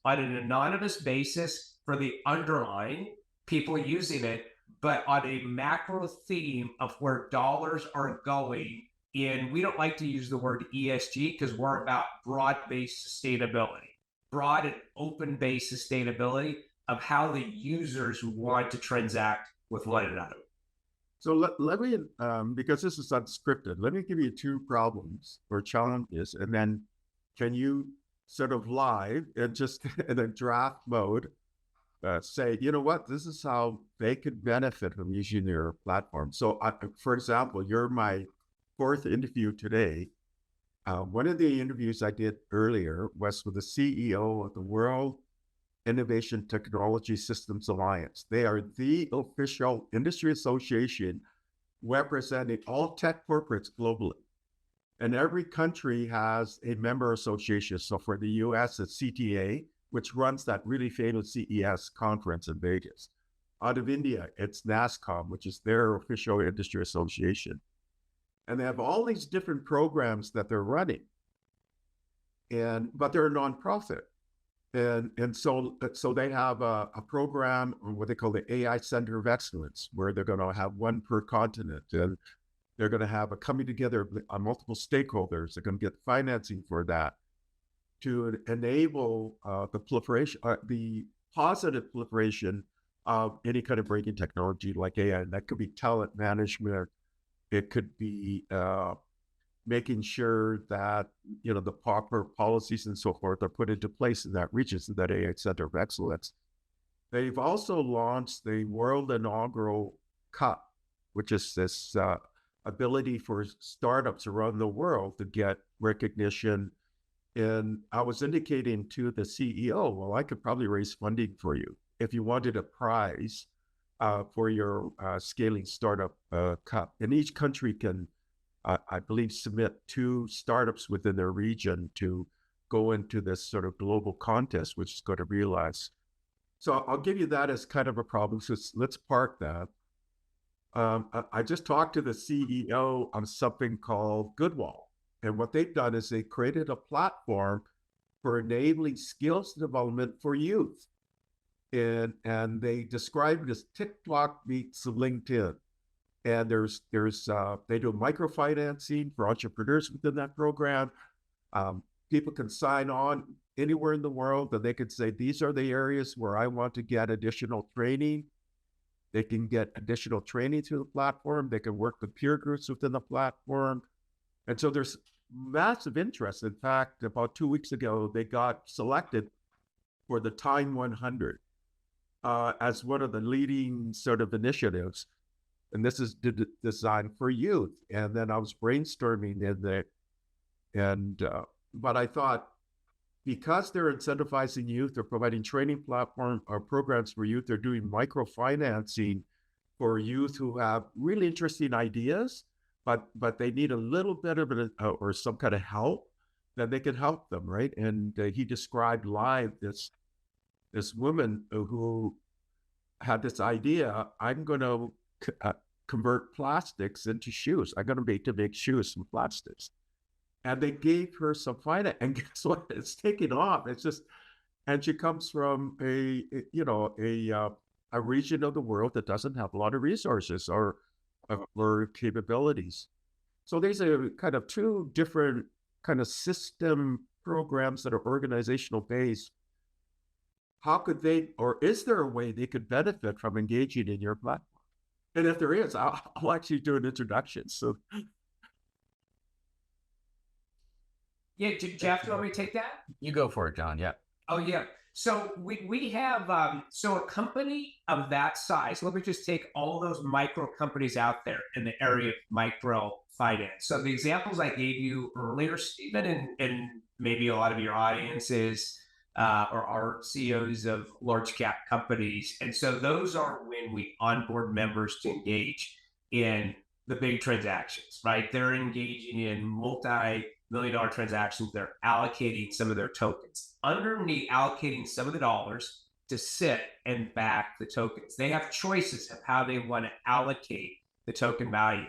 on an anonymous basis for the underlying people using it, but on a macro theme of where dollars are going in. We don't like to use the word ESG because we're about broad-based sustainability, broad and open-based sustainability of how the users want to transact with one another. So let me, because this is unscripted, let me give you 2 problems or challenges, and then can you sort of live and just in a draft mode say, you know what, this is how they could benefit from using your platform. So for example, you're my 4th interview today. One of the interviews I did earlier was with the CEO of the world Innovation Technology Systems Alliance. They are the official industry association representing all tech corporates globally. And every country has a member association. So for the US, it's CTA, which runs that really famous CES conference in Vegas. Out of India, it's NASCOM, which is their official industry association. And they have all these different programs that they're running. But they're a nonprofit. And so they have a program, what they call the AI Center of Excellence, where they're going to have one per continent. And they're going to have a coming together of multiple stakeholders. They're going to get financing for that to enable the proliferation, the positive proliferation of any kind of breaking technology like AI. And that could be talent management. It could be making sure that, you know, the proper policies and so forth are put into place in that region, in that AI Center of Excellence. They've also launched the World Inaugural Cup, which is this ability for startups around the world to get recognition. And I was indicating to the CEO, well, I could probably raise funding for you if you wanted a prize for your scaling startup cup. And each country can, I believe, submit 2 startups within their region to go into this sort of global contest, which is going to realize. So I'll give you that as kind of a problem. So let's park that. I just talked to the CEO of something called Goodwall. And what they've done is they created a platform for enabling skills development for youth. And they describe it as TikTok meets LinkedIn. And they do microfinancing for entrepreneurs within that program. People can sign on anywhere in the world, and they can say, these are the areas where I want to get additional training. They can get additional training through the platform. They can work with peer groups within the platform. And so there's massive interest. In fact, about 2 weeks ago, they got selected for the Time 100 as one of the leading sort of initiatives. And this is designed for youth. And then I was brainstorming in there. But I thought, because they're incentivizing youth, they're providing training platform or programs for youth, they're doing microfinancing for youth who have really interesting ideas, but they need a little bit of it or some kind of help, then they can help them, right? And he described live this woman who had this idea, I'm going to convert plastics into shoes. I'm going to make shoes from plastics. And they gave her some finance, and guess what? It's taken off. It's just, and she comes from a region of the world that doesn't have a lot of resources or capabilities. So these are kind of 2 different kind of system programs that are organizational based. How could they, or is there a way they could benefit from engaging in your platform? And if there is, I'll actually do an introduction. So. Yeah, Jeff, do you want me to take that? You go for it, Jon. Yeah. Oh, yeah. So we have, so a company of that size, let me just take all those micro companies out there in the area of micro finance. So the examples I gave you earlier, Stephen, and maybe a lot of your audiences are CEOs of large cap companies. And so those are when we onboard members to engage in the big transactions, right? They're engaging in multi-million-dollar transactions. They're allocating some of their tokens. Underneath allocating some of the dollars to sit and back the tokens, they have choices of how they want to allocate the token value.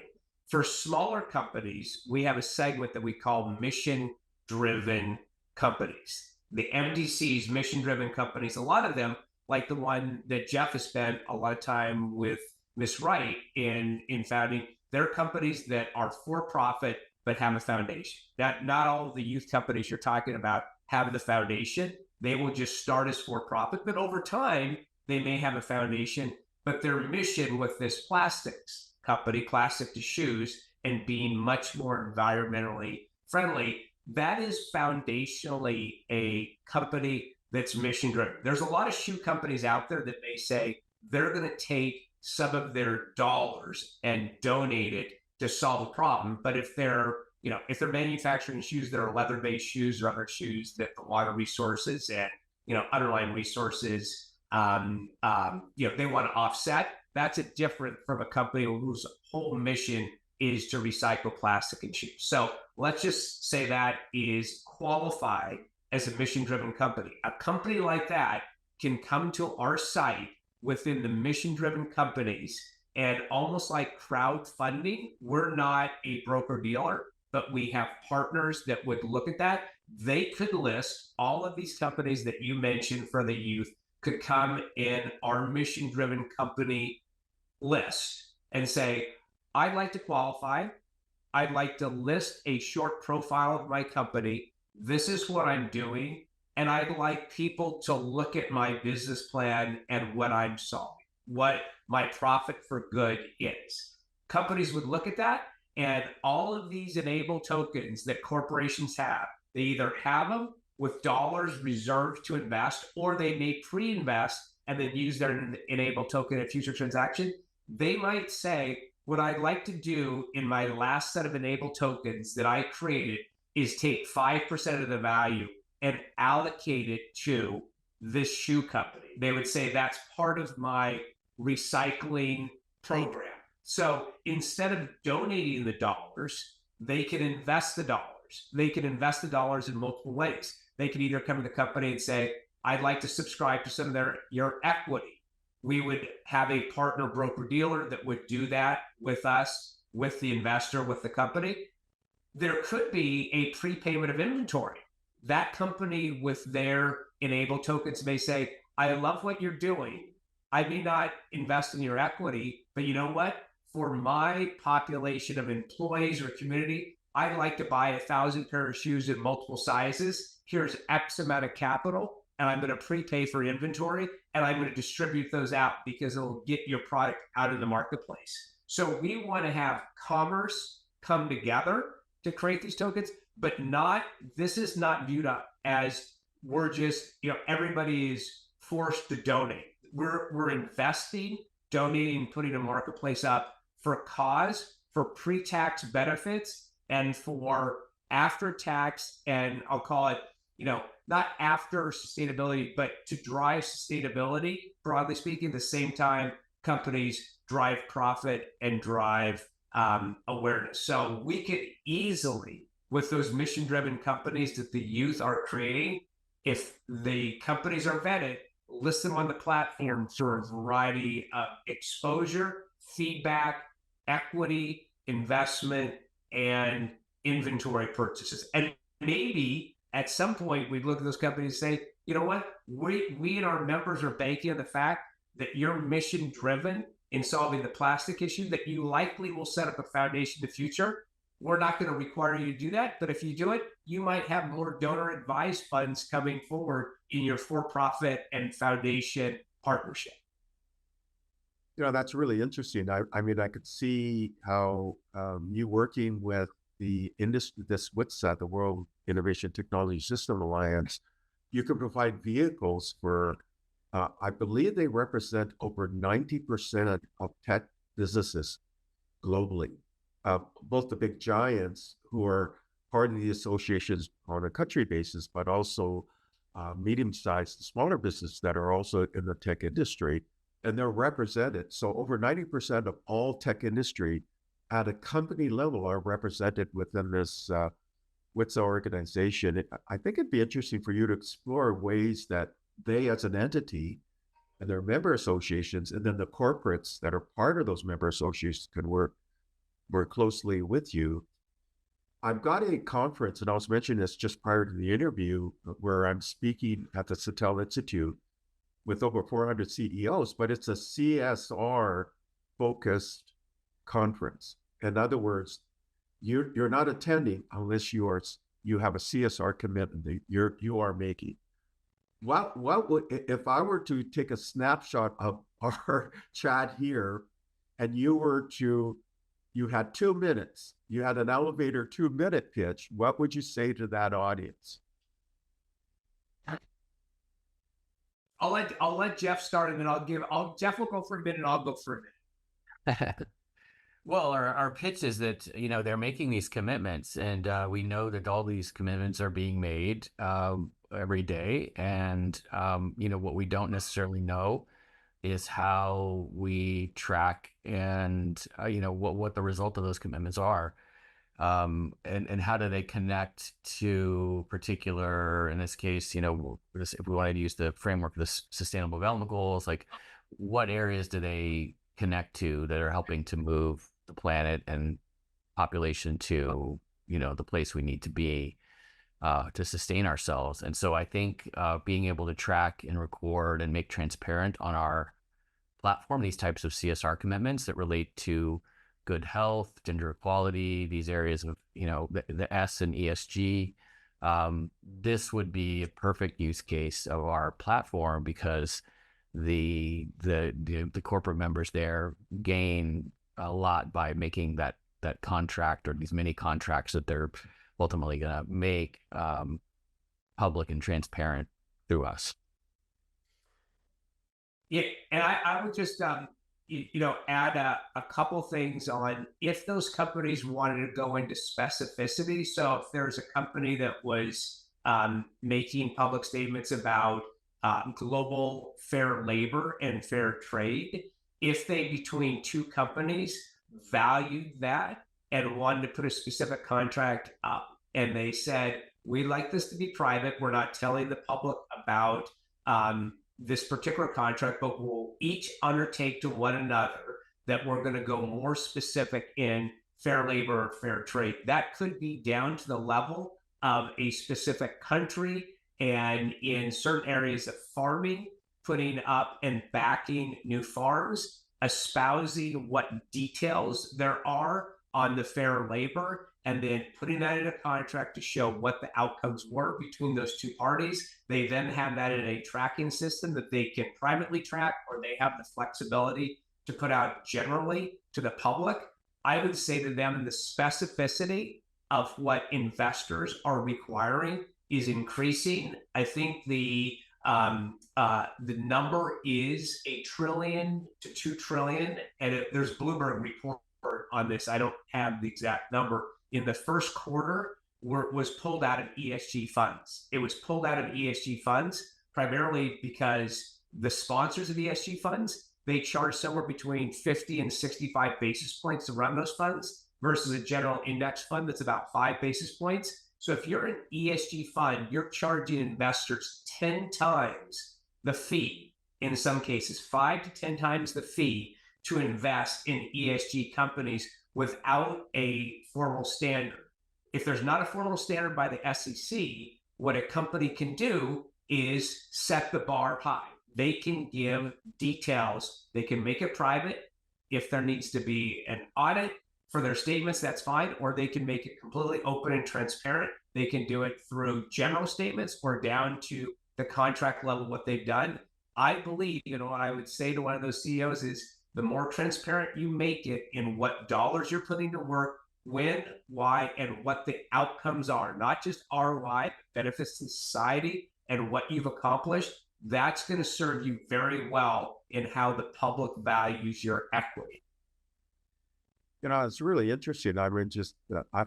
For smaller companies, we have a segment that we call mission-driven companies. The MDCs, mission-driven companies, a lot of them, like the one that Jeff has spent a lot of time with Ms. Wright in founding, they're companies that are for-profit but have a foundation. Not all of the youth companies you're talking about have the foundation. They will just start as for-profit, but over time, they may have a foundation, but their mission with this plastics company, plastic to shoes, and being much more environmentally friendly, that is foundationally a company that's mission driven. There's a lot of shoe companies out there that may say they're going to take some of their dollars and donate it to solve a problem. But if they're manufacturing shoes that are leather-based shoes or other shoes that the water resources and underlying resources, they want to offset. That's different from a company whose whole mission is to recycle plastic and shoes. So let's just say that is qualified as a mission-driven company. A company like that can come to our site within the mission-driven companies, and almost like crowdfunding, we're not a broker-dealer, but we have partners that would look at that. They could list all of these companies that you mentioned for the youth could come in our mission-driven company list and say, I'd like to qualify. I'd like to list a short profile of my company. This is what I'm doing. And I'd like people to look at my business plan and what I'm solving, what my profit for good is. Companies would look at that, and all of these enable tokens that corporations have, they either have them with dollars reserved to invest, or they may pre-invest and then use their enable token at future transaction. They might say, what I'd like to do in my last set of enable tokens that I created is take 5% of the value and allocate it to this shoe company. They would say that's part of my recycling program. So instead of donating the dollars, they can invest the dollars. They can invest the dollars in multiple ways. They can either come to the company and say, I'd like to subscribe to some of your equity. We would have a partner broker dealer that would do that with us, with the investor, with the company. There could be a prepayment of inventory. That company with their enable tokens may say, I love what you're doing. I may not invest in your equity, but you know what? For my population of employees or community, I'd like to buy 1,000 pair of shoes in multiple sizes. Here's X amount of capital, and I'm going to prepay for inventory, and I'm going to distribute those out because it'll get your product out in the marketplace. So we want to have commerce come together to create these tokens, but this is not viewed up as we're just, everybody is forced to donate. We're investing, donating, putting a marketplace up for a cause, for pre-tax benefits, and for after-tax, and I'll call it, not after sustainability, but to drive sustainability, broadly speaking. At the same time, companies drive profit and drive awareness. So we could easily, with those mission-driven companies that the youth are creating, if the companies are vetted, list them on the platform for a variety of exposure, feedback, equity, investment, and inventory purchases. And maybe at some point we'd look at those companies and say, you know what, we and our members are banking on the fact that you're mission driven in solving the plastic issue, that you likely will set up a foundation in the future. We're not going to require you to do that, but if you do it, you might have more donor advised funds coming forward in your for-profit and foundation partnership. That's really interesting. I mean, I could see how you working with the industry, the WITSA, the World Innovation Technology System Alliance, you can provide vehicles for, I believe they represent over 90% of tech businesses globally. Both the big giants who are part of the associations on a country basis, but also medium-sized, smaller businesses that are also in the tech industry, and they're represented. So over 90% of all tech industry at a company level are represented within this WITSA organization. I think it'd be interesting for you to explore ways that they as an entity and their member associations, and then the corporates that are part of those member associations can work more closely with you. I've got a conference, and I was mentioning this just prior to the interview, where I'm speaking at the Sattel Institute with over 400 CEOs, but it's a CSR focused conference. In other words, you're not attending unless you have a CSR commitment that you are making. What would, if I were to take a snapshot of our chat here, and you had 2 minutes, you had an elevator 2-minute pitch, what would you say to that audience? I'll let Jeff start, and then Jeff will go for a minute, and I'll go for a minute. Well, our pitch is that, they're making these commitments, and we know that all these commitments are being made. every day. And, what we don't necessarily know is how we track and, what the result of those commitments are. And how do they connect to particular, in this case, if we wanted to use the framework of the sustainable development goals, like what areas do they connect to that are helping to move the planet and population to, the place we need to be to sustain ourselves. And so I think being able to track and record and make transparent on our platform these types of CSR commitments that relate to good health, gender equality, these areas of, the S and ESG, this would be a perfect use case of our platform, because the corporate members there gain a lot by making that contract, or these mini contracts that they're ultimately going to make public and transparent through us. Yeah, and I would just add a couple things on if those companies wanted to go into specificity. So if there's a company that was making public statements about global fair labor and fair trade, if they, between two companies, valued that and wanted to put a specific contract up, and they said, we'd like this to be private, we're not telling the public about this particular contract, but we'll each undertake to one another that we're going to go more specific in fair labor or fair trade. That could be down to the level of a specific country, and in certain areas of farming, putting up and backing new farms, espousing what details there are on the fair labor, and then putting that in a contract to show what the outcomes were between those two parties. They then have that in a tracking system that they can privately track, or they have the flexibility to put out generally to the public. I would say to them, the specificity of what investors are requiring is increasing. I think the number is $1 trillion to $2 trillion, and there's Bloomberg report on this. I don't have the exact number. In the first quarter, was pulled out of ESG funds. It was pulled out of ESG funds primarily because the sponsors of ESG funds, they charge somewhere between 50 and 65 basis points to run those funds, versus a general index fund that's about 5 basis points. So if you're an ESG fund, you're charging investors 10 times the fee, in some cases 5 to 10 times the fee, to invest in ESG companies without a formal standard. If there's not a formal standard by the SEC, what a company can do is set the bar high. They can give details. They can make it private. If there needs to be an audit for their statements, that's fine. Or they can make it completely open and transparent. They can do it through general statements or down to the contract level, what they've done. I believe, what I would say to one of those CEOs is, the more transparent you make it in what dollars you're putting to work, when, why, and what the outcomes are, not just ROI, benefits to society and what you've accomplished, that's going to serve you very well in how the public values your equity. It's really interesting. I mean,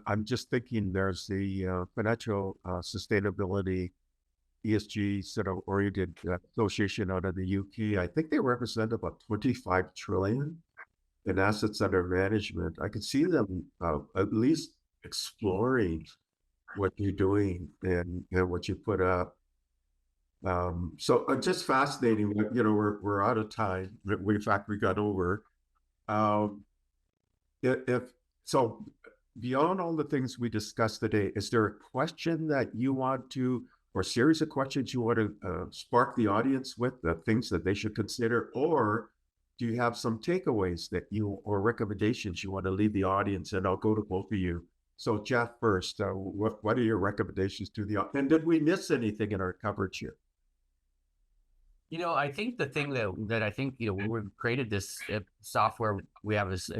I'm just thinking there's the financial sustainability ESG sort of oriented association out of the UK. I think they represent about 25 trillion in assets under management. I could see them at least exploring what you're doing and what you put up. So just fascinating. We're out of time. In fact, we got over. So beyond all the things we discussed today, is there a question that you want to, or a series of questions you want to spark the audience with, the things that they should consider, or do you have some takeaways or recommendations you want to leave the audience? And I'll go to both of you. So Jeff first, what are your recommendations to the audience? And did we miss anything in our coverage here? I think the thing that I think, when we've created this software, we have this,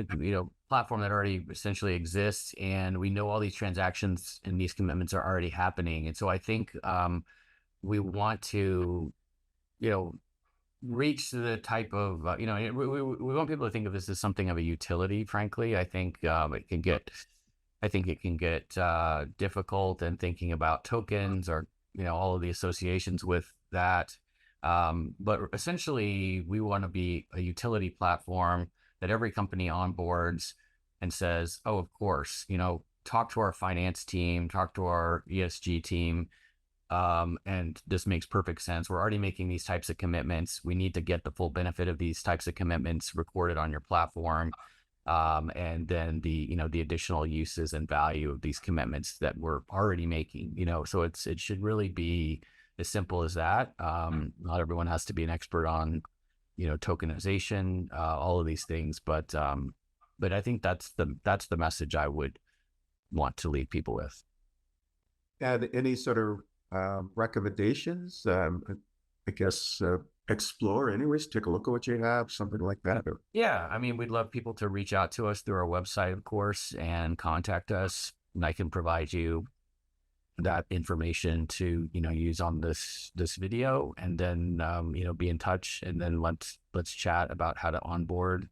platform that already essentially exists, and we know all these transactions and these commitments are already happening. And so I think we want to, reach the type of, we want people to think of this as something of a utility, frankly. I think it can get difficult in thinking about tokens or all of the associations with that. But essentially, we want to be a utility platform that every company onboards and says, oh, of course, talk to our finance team, talk to our ESG team. And this makes perfect sense. We're already making these types of commitments. We need to get the full benefit of these types of commitments recorded on your platform. And then the additional uses and value of these commitments that we're already making, so it should really be as simple as that. Not everyone has to be an expert on, tokenization, all of these things, but I think that's the message I would want to leave people with. And any sort of recommendations? I guess explore anyways, take a look at what you have, something like that. Yeah, I mean, we'd love people to reach out to us through our website, of course, and contact us, and I can provide you that information to use on this video, and then be in touch, and then let's chat about how to onboard,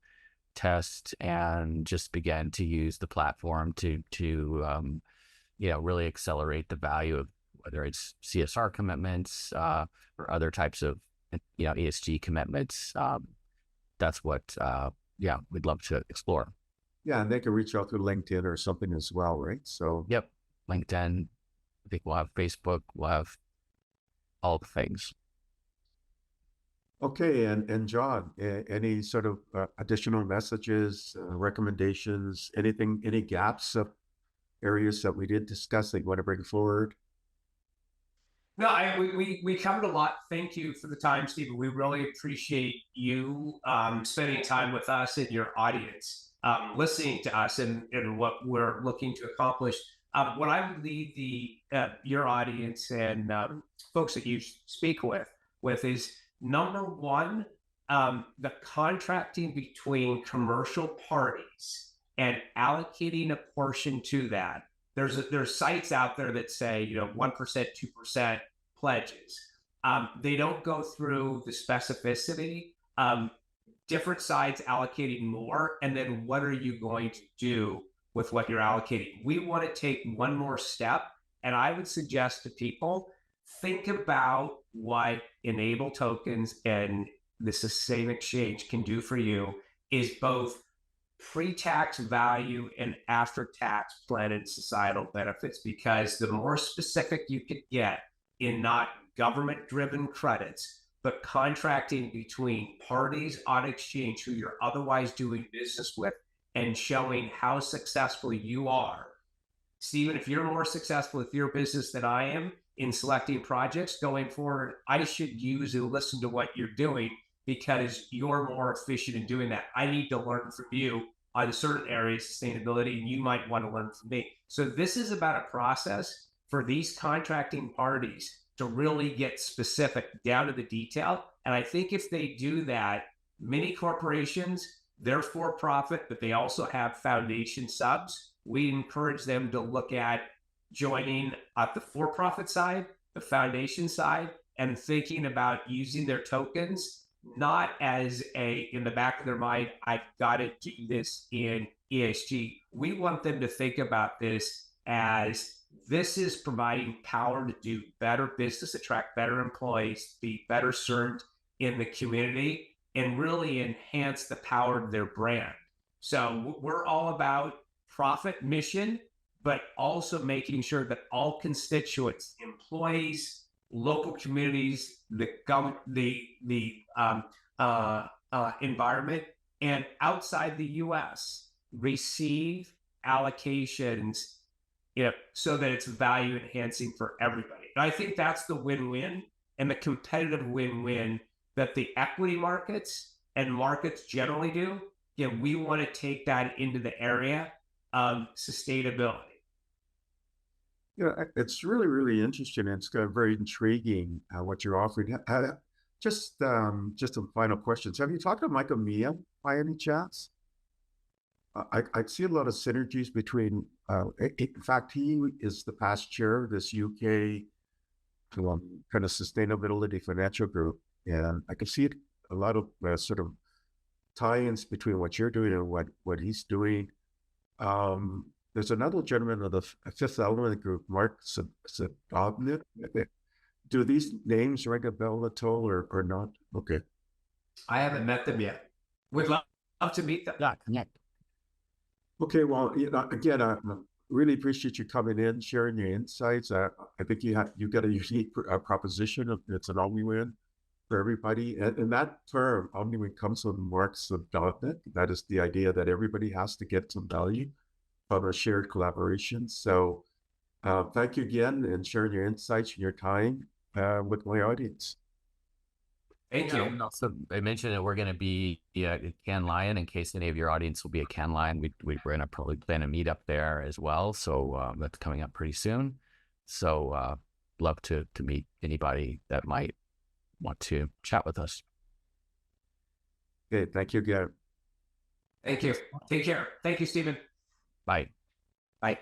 test, and just begin to use the platform to really accelerate the value of whether it's CSR commitments or other types of ESG commitments. That's what we'd love to explore. Yeah, and they can reach out through LinkedIn or something as well, right? So yep, LinkedIn. I think we'll have Facebook. We'll have all the things. Okay, and John, any sort of additional messages, recommendations, anything, any gaps of areas that we did discuss that you want to bring forward? No, we covered a lot. Thank you for the time, Stephen. We really appreciate you spending time with us and your audience, listening to us and what we're looking to accomplish. What I would leave your audience and folks that you speak with is, number one, the contracting between commercial parties and allocating a portion to that. There's sites out there that say 1%, 2% pledges. They don't go through the specificity. Different sides allocating more, and then what are you going to do with what you're allocating? We want to take one more step, and I would suggest to people, think about what Enable tokens and the Sustain Exchange can do for you is both pre-tax value and after-tax plan and societal benefits, because the more specific you could get in not government-driven credits, but contracting between parties on exchange who you're otherwise doing business with and showing how successful you are. Stephen, if you're more successful with your business than I am in selecting projects going forward, I should use and listen to what you're doing because you're more efficient in doing that. I need to learn from you on certain areas of sustainability, and you might want to learn from me. So this is about a process for these contracting parties to really get specific down to the detail. And I think if they do that, many corporations, they're for profit, but they also have foundation subs. We encourage them to look at joining at the for-profit side, the foundation side, and thinking about using their tokens, not as in the back of their mind, I've got to do this in ESG. We want them to think about this as this is providing power to do better business, attract better employees, be better served in the community, and really enhance the power of their brand. So we're all about profit mission, but also making sure that all constituents, employees, local communities, the environment, and outside the U.S. receive allocations, so that it's value enhancing for everybody. And I think that's the win-win and the competitive win-win that the equity markets and markets generally do. We want to take that into the area of sustainability. It's really, really interesting. And it's very intriguing what you're offering. Just some final questions. Have you talked to Michael Mia by any chance? I see a lot of synergies between, in fact, he is the past chair of this UK kind of sustainability financial group. And I can see a lot of sort of tie-ins between what you're doing and what he's doing. There's another gentleman of the Fifth Element group, Mark Sadovnik. do these names ring a bell at all or not? Okay. I haven't met them yet. Would love to meet them. Yeah, connect. Okay, well, again, I really appreciate you coming in, sharing your insights. I think you got a unique proposition. It's an omni-win for everybody, and that term omni-win comes from Marx of development. That is the idea that everybody has to get some value from a shared collaboration. So, thank you again and sharing your insights and your time with my audience. Thank you. And also, I mentioned that we're going to be at Cannes Lion in case any of your audience will be at Cannes Lion. We're going to probably plan a meet up there as well. So that's coming up pretty soon. So love to meet anybody that might want to chat with us. Okay, thank you again. Thank you. Take care. Thank you, Stephen. Bye. Bye.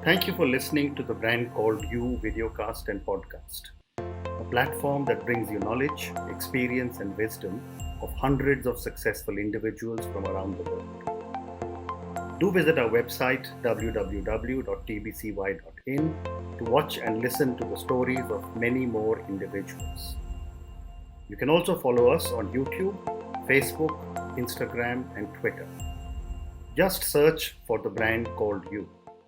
Thank you for listening to the Brand Called You videocast and podcast, a platform that brings you knowledge, experience, and wisdom of hundreds of successful individuals from around the world. Do visit our website www.tbcy.in to watch and listen to the stories of many more individuals. You can also follow us on YouTube, Facebook, Instagram, and Twitter. Just search for the Brand Called You.